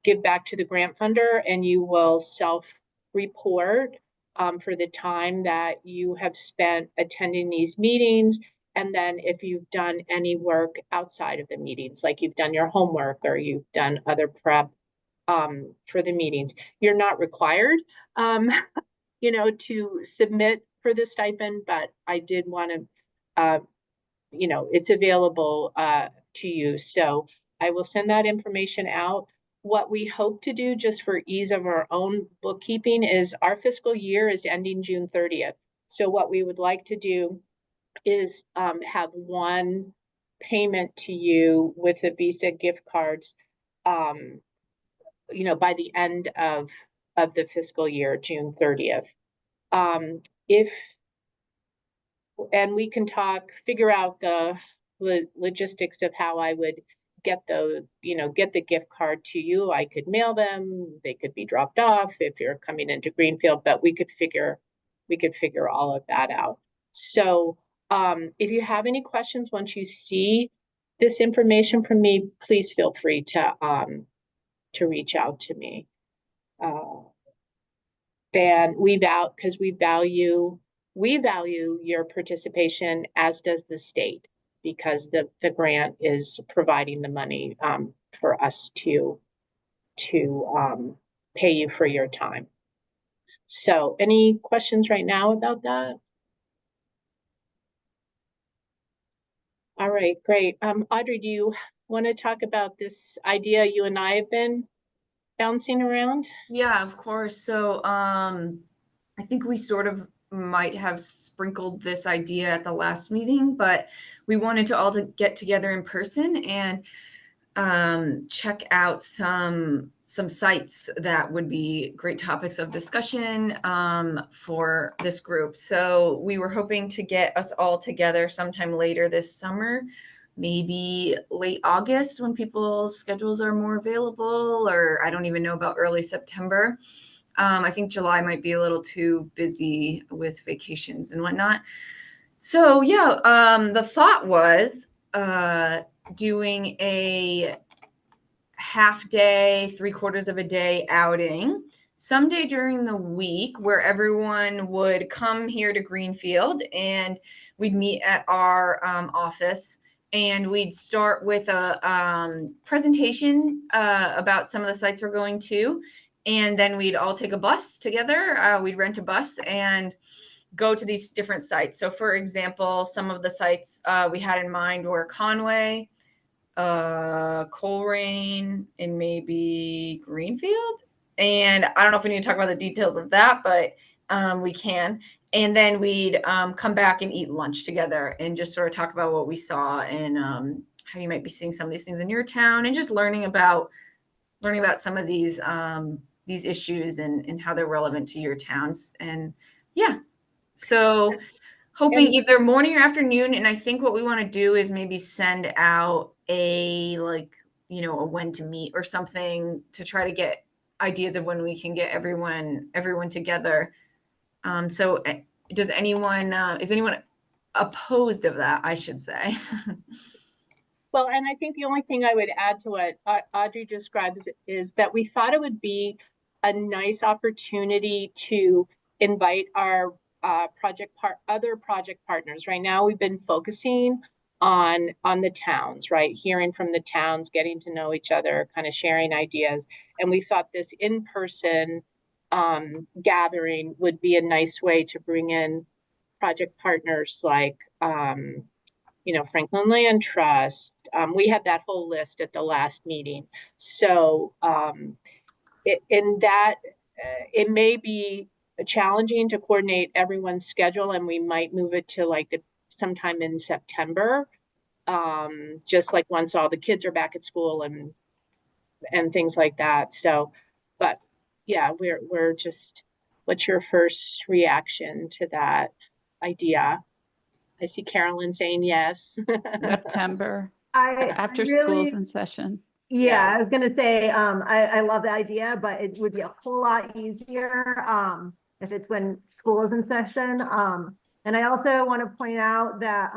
give back to the grant funder, and you will self-report for the time that you have spent attending these meetings. And then if you've done any work outside of the meetings, like you've done your homework or you've done other prep for the meetings, you're not required, to submit for the stipend, but I did want to, it's available to you. So I will send that information out. What we hope to do, just for ease of our own bookkeeping, is our fiscal year is ending June 30th. So what we would like to do is have one payment to you with the Visa gift cards, by the end of the fiscal year, June 30th. If And we can figure out the logistics of how I would get get the gift card to you. I could mail them, they could be dropped off if you're coming into Greenfield, but we could figure all of that out. So if you have any questions once you see this information from me, please feel free to reach out to me. And because we value your participation, as does the state, because the grant is providing the money for us to pay you for your time. So any questions right now about that? All right, great. Audrey, do you want to talk about this idea you and I have been bouncing around? Yeah, of course. So I think we sort of might have sprinkled this idea at the last meeting, but we wanted to all to get together in person and check out some sites that would be great topics of discussion for this group. So we were hoping to get us all together sometime later this summer, maybe late August when people's schedules are more available, or I don't even know about early September. I think July might be a little too busy with vacations and whatnot. So yeah, the thought was doing a half day, 3/4 of a day outing someday during the week where everyone would come here to Greenfield and we'd meet at our office, and we'd start with a presentation about some of the sites we're going to, and then we'd all take a bus together. We'd rent a bus and go to these different sites. So for example, some of the sites we had in mind were Conway, Coleraine, and maybe Greenfield. And I don't know if we need to talk about the details of that, but we can. And then we'd come back and eat lunch together and just sort of talk about what we saw and how you might be seeing some of these things in your town, and just learning about some of these issues and how they're relevant to your towns. And yeah, so hoping either morning or afternoon. And I think what we want to do is maybe send out a when to meet or something to try to get ideas of when we can get everyone together. So is anyone opposed of that, I should say? Well, and I think the only thing I would add to what Audrey described is that we thought it would be a nice opportunity to invite our other project partners. Right now, we've been focusing on the towns, right? Hearing from the towns, getting to know each other, kind of sharing ideas. And we thought this in-person gathering would be a nice way to bring in project partners like Franklin Land Trust. We had that whole list at the last meeting. So it may be challenging to coordinate everyone's schedule, and we might move it to like sometime in September, just like once all the kids are back at school and things like that. So, but yeah, we're just. What's your first reaction to that idea? I see Carolyn saying yes. September, I after school's really, in session. yeah, Yes. I was gonna say, I love the idea, but it would be a whole lot easier, if it's when school is in session. And I also want to point out that,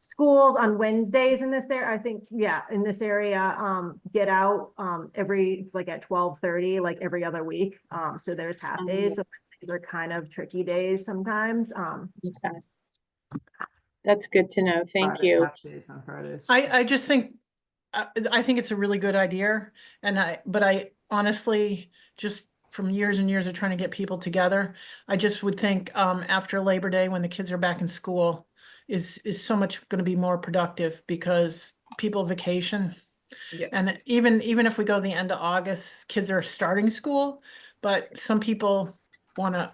schools on Wednesdays in this area, I think, yeah, in this area, get out, it's like at 12:30, like every other week. So there's half days, so Wednesdays are kind of tricky days sometimes. Okay. That's good to know. Thank you. Half days on Fridays. I just think, I think it's a really good idea. But I honestly, just from years and years of trying to get people together, I just would think, after Labor Day, when the kids are back in school, is so much going to be more productive because people vacation. Yeah. And even if we go the end of August, kids are starting school, but some people want to,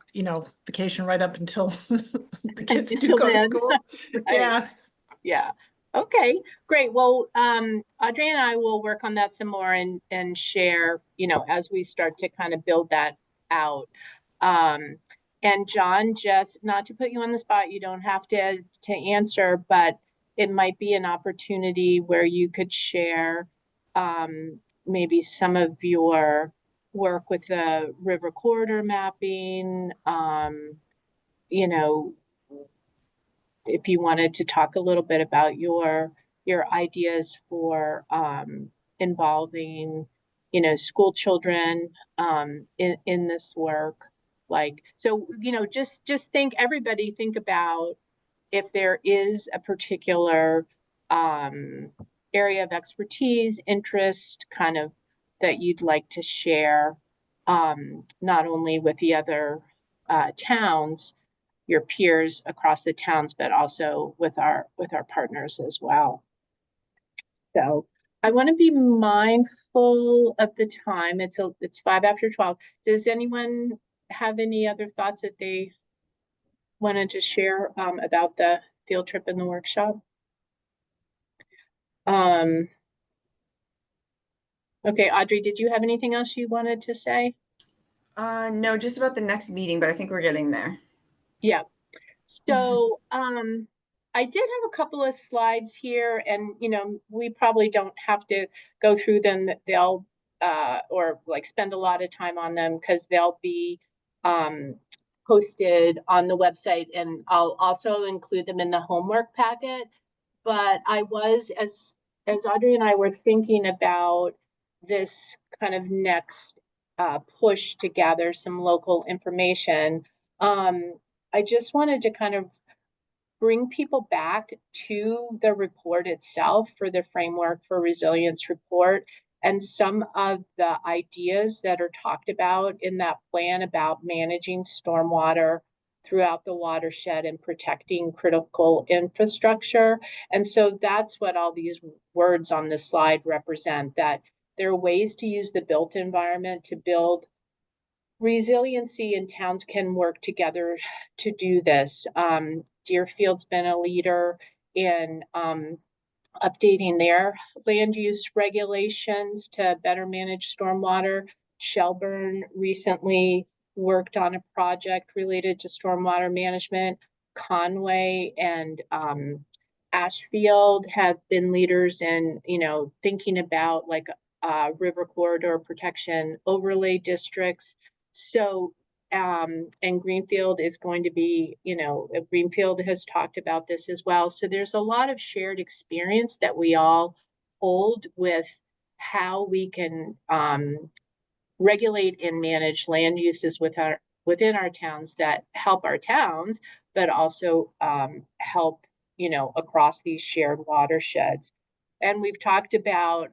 vacation right up until the kids do Until go to then. school. Right. Yes. Yeah. Okay, great. Well, Audrey and I will work on that some more and share, as we start to kind of build that out. And John, just not to put you on the spot, you don't have to answer, but it might be an opportunity where you could share maybe some of your work with the river corridor mapping, if you wanted to talk a little bit about your ideas for involving school children in this work, like, so just everybody think about if there is a particular area of expertise, interest, kind of, that you'd like to share, not only with the other towns, your peers across the towns, but also with our partners as well. So I want to be mindful of the time. It's 12:05. Does anyone have any other thoughts that they wanted to share about the field trip and the workshop? Okay, Audrey, did you have anything else you wanted to say? No, just about the next meeting, but I think we're getting there. Yeah. So I did have a couple of slides here, and we probably don't have to go through them. They'll or like spend a lot of time on them because they'll be posted on the website, and I'll also include them in the homework packet. But I was, as Audrey and I were thinking about this kind of next push to gather some local information, I just wanted to kind of bring people back to the report itself, for the framework for resilience report, and some of the ideas that are talked about in that plan about managing stormwater throughout the watershed and protecting critical infrastructure. And so that's what all these words on this slide represent, that there are ways to use the built environment to build resiliency, and towns can work together to do this. Deerfield's been a leader in updating their land use regulations to better manage stormwater. Shelburne recently worked on a project related to stormwater management. Conway and Ashfield have been leaders in, thinking about like river corridor protection overlay districts. So, and Greenfield is going to be, Greenfield has talked about this as well. So there's a lot of shared experience that we all hold with how we can regulate and manage land uses within our towns that help our towns, but also help across these shared watersheds. And we've talked about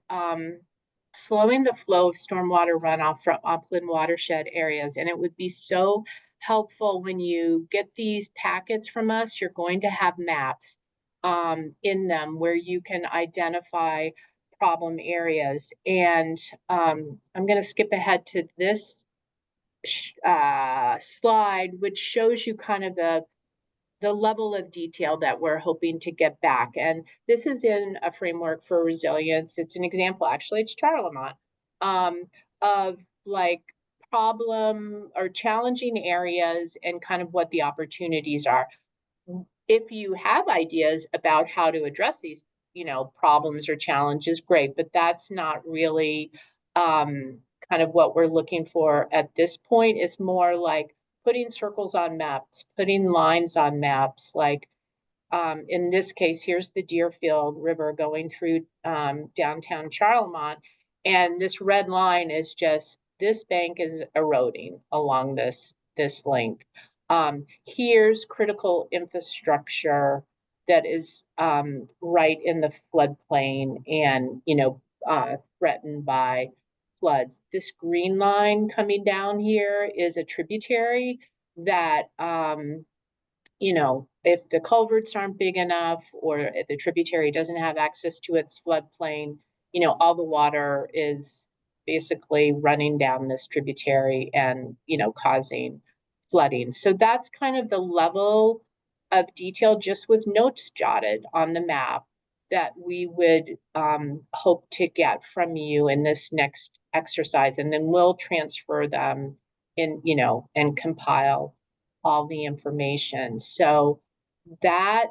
slowing the flow of stormwater runoff from upland watershed areas. And it would be so helpful when you get these packets from us, you're going to have maps in them where you can identify problem areas. And I'm going to skip ahead to this slide, which shows you kind of the level of detail that we're hoping to get back. And this is in a framework for resilience. It's an example, actually, it's Charlemont, of like problem or challenging areas and kind of what the opportunities are. If you have ideas about how to address these, problems or challenges, great, but that's not really kind of what we're looking for at this point. It's more like putting circles on maps, putting lines on maps, like in this case, here's the Deerfield River going through downtown Charlemont. And this red line is just, this bank is eroding along this length. Here's critical infrastructure that is right in the floodplain and, threatened by floods. This green line coming down here is a tributary that, if the culverts aren't big enough or if the tributary doesn't have access to its floodplain, all the water is basically running down this tributary and, causing flooding. So that's kind of the level of detail, just with notes jotted on the map, that we would hope to get from you in this next exercise. And then we'll transfer them in, and compile all the information. So that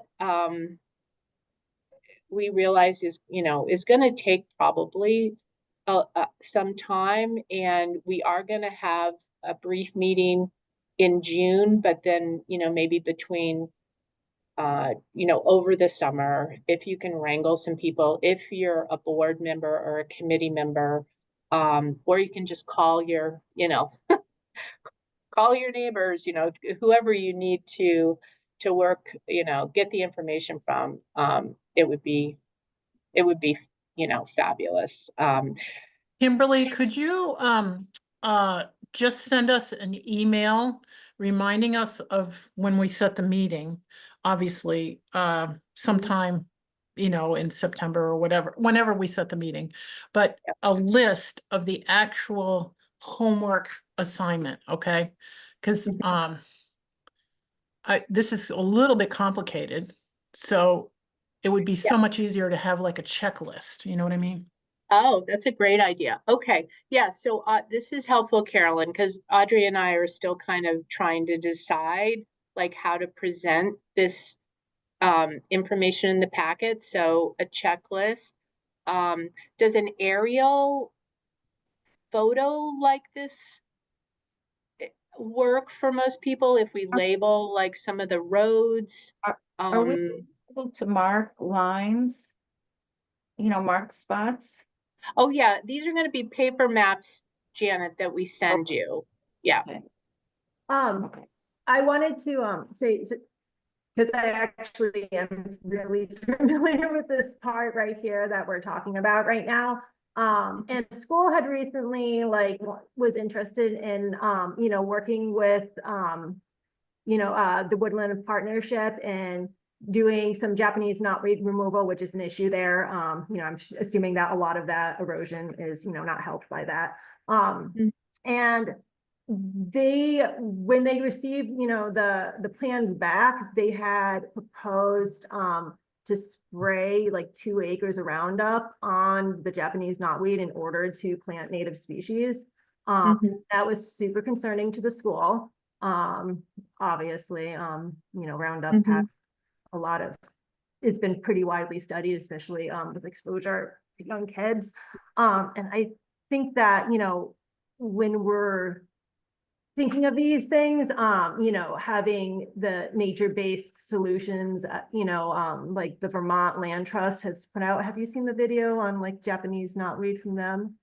we realize is going to take probably some time, and we are going to have a brief meeting in June, but then maybe between over the summer, if you can wrangle some people, if you're a board member or a committee member, or you can just call your call your neighbors, whoever you need to work, get the information from. It would be fabulous. Kimberly, could you just send us an email reminding us of when we set the meeting? Obviously, sometime, in September or whatever, whenever we set the meeting, but a list of the actual homework assignment, okay? Because this is a little bit complicated, so it would be so much easier to have like a checklist, you know what I mean? Oh, that's a great idea. Okay. Yeah. So this is helpful, Carolyn, because Audrey and I are still kind of trying to decide like how to present this information in the packet. So a checklist. Does an aerial photo like this work for most people if we label like some of the roads? Are we able to mark lines? Mark spots? Oh yeah, these are going to be paper maps, Janet, that we send you. Yeah. Okay. I wanted to say, because I actually am really familiar with this part right here that we're talking about right now. And the school had recently was interested in working with the Woodland Partnership and doing some Japanese knotweed removal, which is an issue there. I'm assuming that a lot of that erosion is, not helped by that. And when they received, the plans back, they had proposed to spray like 2 acres of Roundup on the Japanese knotweed in order to plant native species. That was super concerning to the school. Obviously, Roundup has a lot of, it's been pretty widely studied, especially with exposure to young kids. And I think that, when we're thinking of these things, having the nature-based solutions, like the Vermont Land Trust has put out. Have you seen the video on like Japanese knotweed from them?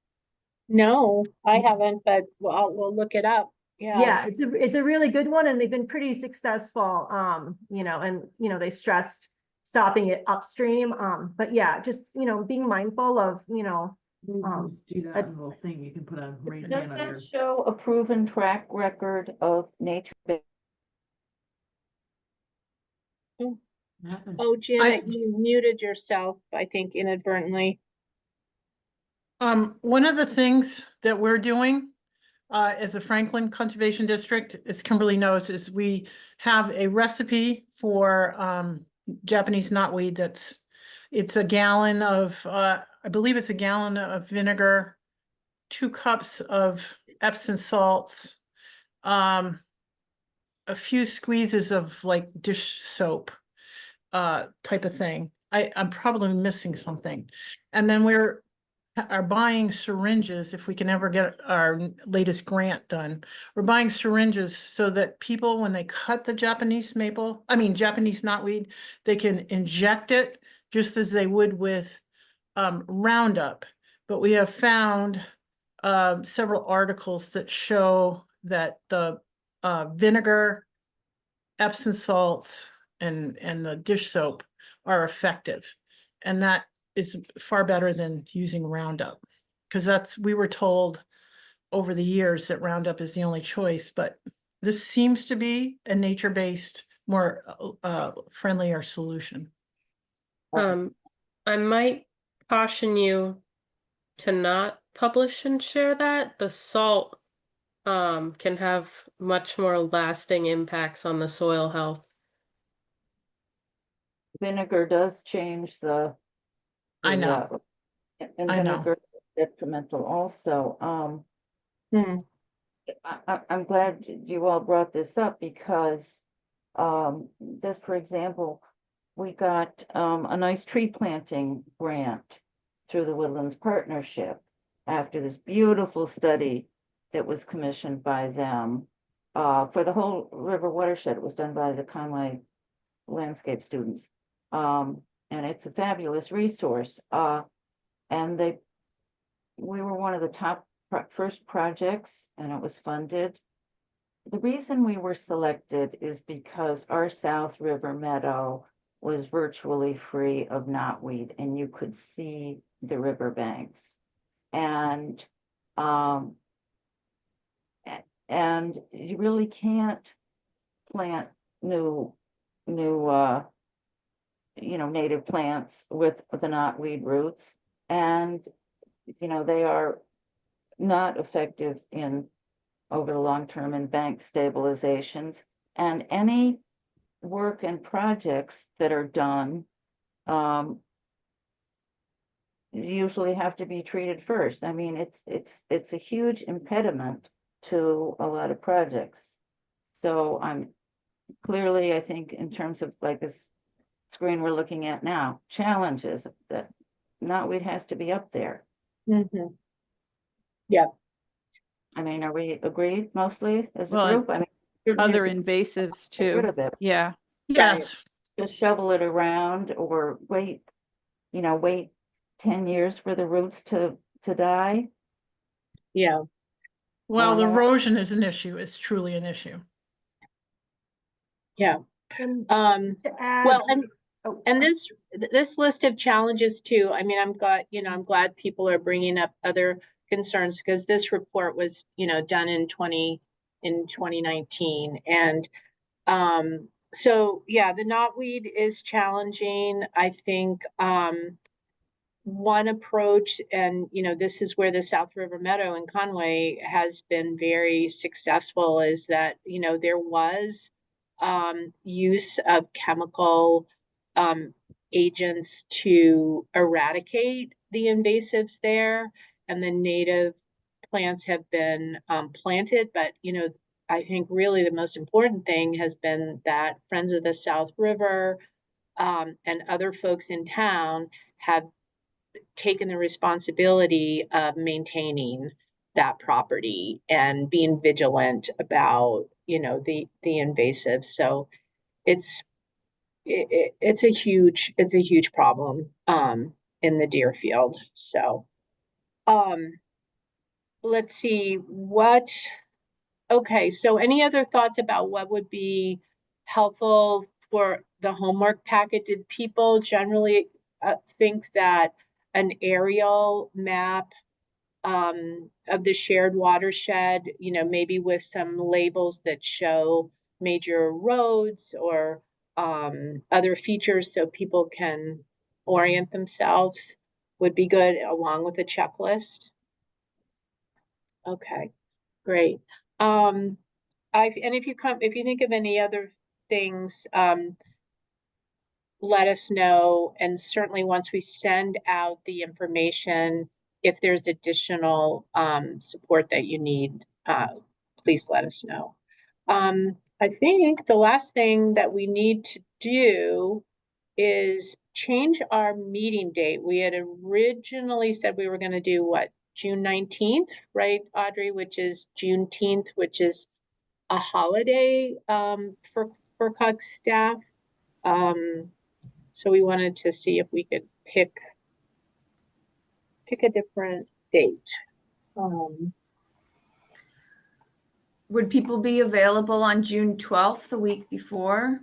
No, I haven't, but we'll look it up. Yeah, it's a really good one, and they've been pretty successful. And they stressed stopping it upstream. But yeah, just, being mindful of, Do that that's- whole thing, you can put a raise Does hand on that your. show a proven track record of nature? Oh, Janet, you muted yourself, I think inadvertently. One of the things that we're doing as a Franklin Conservation District, as Kimberly knows, is we have a recipe for Japanese knotweed it's a gallon of, I believe it's a gallon of vinegar, 2 cups of Epsom salts, a few squeezes of like dish soap, type of thing. I'm probably missing something. And then are buying syringes, if we can ever get our latest grant done. We're buying syringes so that people, when they cut the Japanese knotweed, they can inject it just as they would with Roundup. But we have found several articles that show that the vinegar, Epsom salts, and the dish soap are effective. And that is far better than using Roundup. Because we were told over the years that Roundup is the only choice, but this seems to be a nature-based, more friendlier solution. I might caution you to not publish and share that. The salt can have much more lasting impacts on the soil health. Vinegar does change the. I know. And I know. vinegar is detrimental also. I'm glad you all brought this up because just for example, we got a nice tree planting grant through the Woodlands Partnership after this beautiful study that was commissioned by them for the whole river watershed. It was done by the Conway landscape students. And it's a fabulous resource. And we were one of the top first projects, and it was funded. The reason we were selected is because our South River meadow was virtually free of knotweed, and you could see the riverbanks. And you really can't plant new native plants with the knotweed roots, and they are not effective over the long term in bank stabilizations. And any work and projects that are done usually have to be treated first. I mean, it's a huge impediment to a lot of projects. So clearly, I think in terms of like this screen we're looking at now, challenges that knotweed has to be up there. Yeah. I mean, are we agreed mostly as a Well, group? I mean, other invasives get rid too. of it. Yeah. Yes. Just shovel it around or wait 10 years for the roots to die. Yeah. Well, the erosion is an issue. It's truly an issue. Yeah. And Well, and this list of challenges too, I mean, I'm glad people are bringing up other concerns because this report was, done in 2019. And so yeah, the knotweed is challenging. I think one approach, and this is where the South River Meadow in Conway has been very successful, is that there was use of chemical agents to eradicate the invasives there, and the native plants have been planted. But I think really the most important thing has been that Friends of the South River and other folks in town have taken the responsibility of maintaining that property and being vigilant about the invasives. So it's a huge problem in the Deerfield. So let's see okay, so any other thoughts about what would be helpful for the homework packet. Did people generally think that an aerial map of the shared watershed, you know, maybe with some labels that show major roads or other features so people can orient themselves would be good, along with a checklist? Okay, great. And if you think of any other things, let us know. And certainly once we send out the information, if there's additional support that you need, please let us know. I think the last thing that we need to do is change our meeting date. We had originally said we were going to do what, June 19th, right, Audrey, which is Juneteenth, which is a holiday for COG staff. So we wanted to see if we could pick a different date. Would people be available on June 12th, the week before?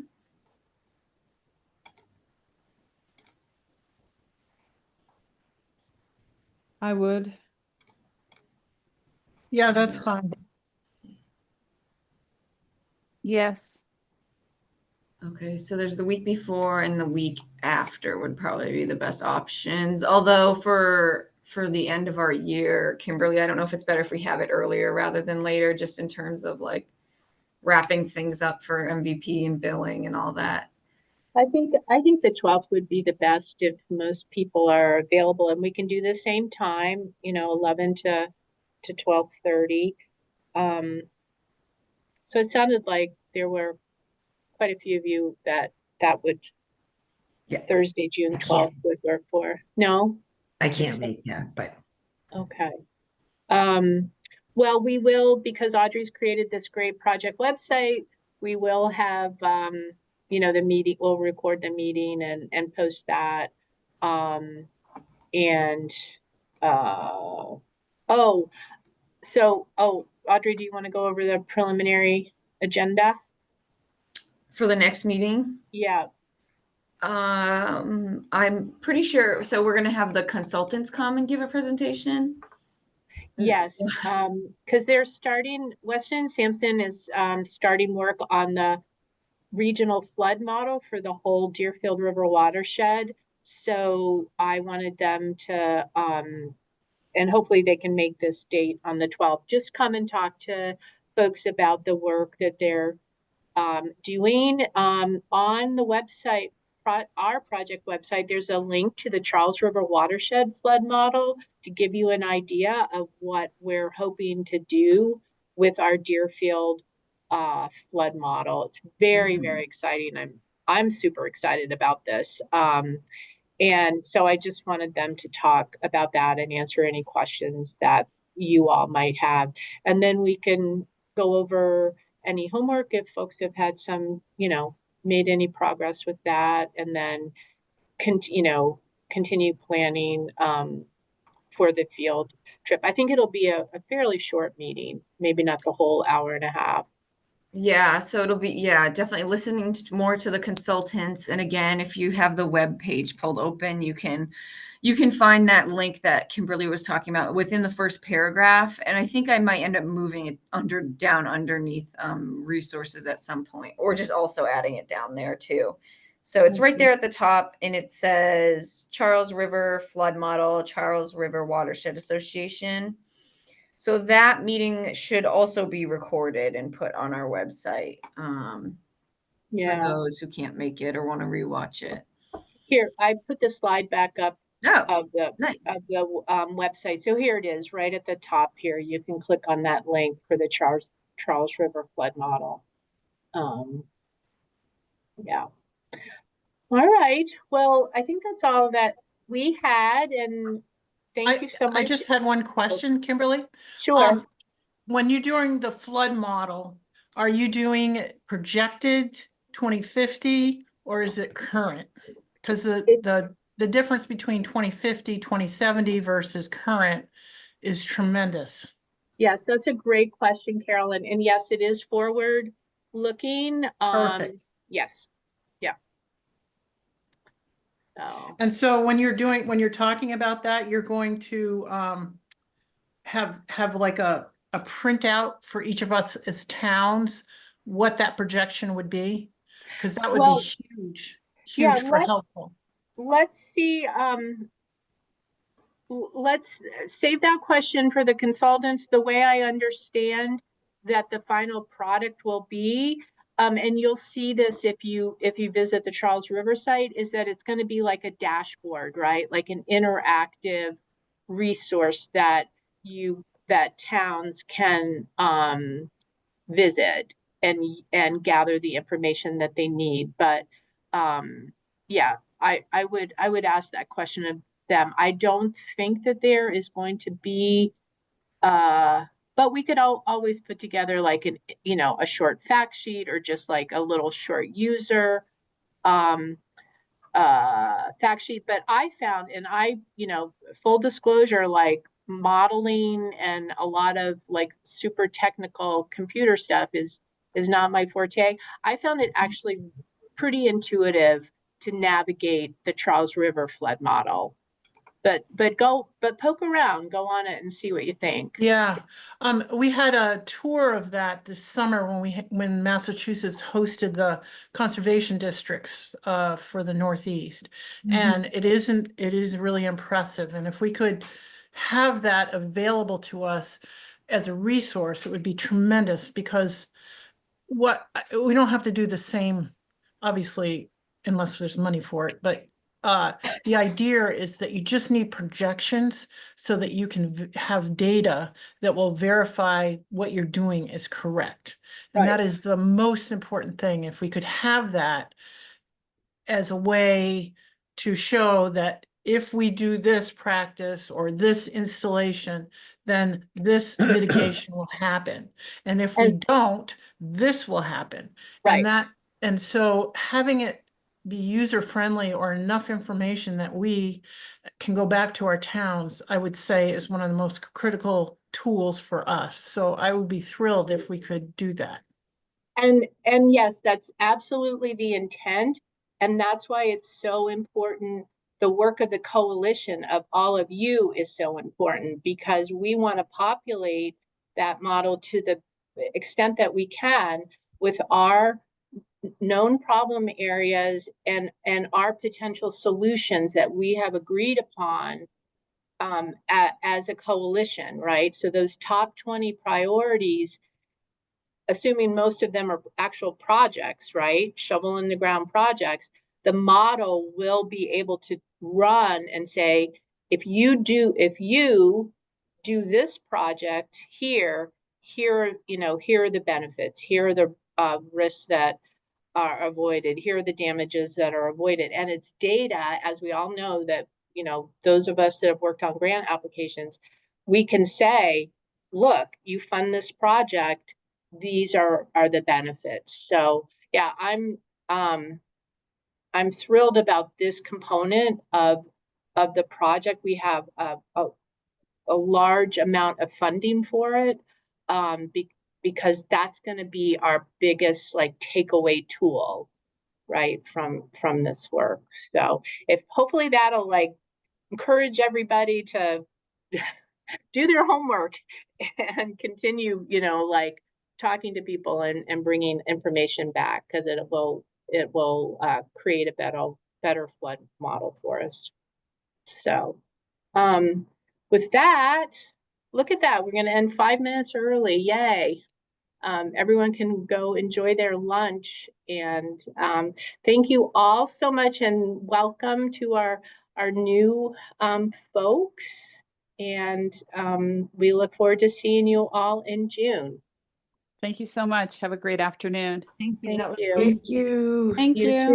I would. Yeah, that's fine. Yes. Okay, so there's the week before and the week after would probably be the best options. Although for the end of our year, Kimberly, I don't know if it's better if we have it earlier rather than later, just in terms of like wrapping things up for MVP and billing and all that. I think the 12th would be the best if most people are available, and we can do the same time, you know, 11 to 12:30. So it sounded like there were quite a few of you that would, Yeah. Thursday, June 12th would work for. No? I can't make that, but Okay. Well, we will, because Audrey's created this great project website, we will have, you know, the meeting, we'll record the meeting and post that. And, oh, Audrey, do you want to go over the preliminary agenda? For the next meeting? Yeah. I'm pretty sure. So we're going to have the consultants come and give a presentation. Yes, because they're starting, Weston and Sampson is starting work on the regional flood model for the whole Deerfield River watershed. So I wanted them to, and hopefully they can make this date on the 12th. Just come and talk to folks about the work that they're doing. On the website, our project website, there's a link to the Charles River watershed flood model to give you an idea of what we're hoping to do with our Deerfield flood model. It's very, very exciting. I'm super excited about this. And so I just wanted them to talk about that and answer any questions that you all might have. And then we can go over any homework if folks have had some, you know, made any progress with that, and then continue planning for the field trip. I think it'll be a fairly short meeting, maybe not the whole hour and a half. Yeah, so it'll be, yeah, definitely listening more to the consultants. And again, if you have the web page pulled open, you can find that link that Kimberly was talking about within the first paragraph. And I think I might end up moving it down underneath resources at some point, or just also adding it down there too. So it's right there at the top, and it says Charles River Flood Model, Charles River Watershed Association. So that meeting should also be recorded and put on our website for those who can't make it or want to rewatch it. Here, I put the slide back up of the nice. Website. So here it is, right at the top here. You can click on that link for the Charles River flood model. Yeah. All right. Well, I think that's all that we had, and thank you so much. I just had one question, Kimberly. Sure. When you're doing the flood model, are you doing projected 2050 or is it current? Because the difference between 2050, 2070 versus current is tremendous. Yes, that's a great question, Carolyn. And yes, it is forward looking. Perfect. Yes. Yeah. So, And so when you're talking about that, you're going to have like a printout for each of us as towns, what that projection would be? Because that would be well, huge, yeah, huge for helpful. let's see, let's save that question for the consultants. The way I understand that the final product will be, and you'll see this if you visit the Charles River site, is that it's going to be like a dashboard, right? Like an interactive resource that towns can visit and gather the information that they need. But yeah, I would ask that question of them. I don't think that there is going to be but we could always put together like a short fact sheet or just like a little short user um fact sheet. But I found, and full disclosure, like modeling and a lot of like super technical computer stuff is not my forte. I found it actually pretty intuitive to navigate the Charles River flood model. But poke around, go on it and see what you think. Yeah, we had a tour of that this summer when Massachusetts hosted the conservation districts for the Northeast, and it is really impressive. And if we could have that available to us as a resource, it would be tremendous, because we don't have to do the same, obviously, unless there's money for it, but the idea is that you just need projections so that you can have data that will verify what you're doing is correct. And Right. that is the most important thing. If we could have that as a way to show that if we do this practice or this installation, then this mitigation will happen. And if we don't, this will happen. Right. And so having it be user-friendly or enough information that we can go back to our towns, I would say is one of the most critical tools for us. So I would be thrilled if we could do that. And yes, that's absolutely the intent. And that's why it's so important. The work of the coalition of all of you is so important, because we want to populate that model to the extent that we can with our known problem areas and our potential solutions that we have agreed upon as a coalition, right? So those top 20 priorities, assuming most of them are actual projects, right? Shovel in the ground projects, the model will be able to run and say, if you do this project here are the benefits, here are the risks that are avoided, here are the damages that are avoided. And it's data, as we all know, that those of us that have worked on grant applications, we can say, look, you fund this project, these are the benefits. So yeah, I'm thrilled about this component of the project. We have a large amount of funding for it, because that's going to be our biggest like takeaway tool, right, from this work. So if hopefully that'll like encourage everybody to do their homework and continue, like talking to people and bringing information back, because it will create a better flood model for us. So with that, look at that, we're going to end 5 minutes early. Yay. Everyone can go enjoy their lunch, and thank you all so much, and welcome to our new folks. And we look forward to seeing you all in June. Thank you so much. Have a great afternoon. Thank you. Thank you. Thank You you. too.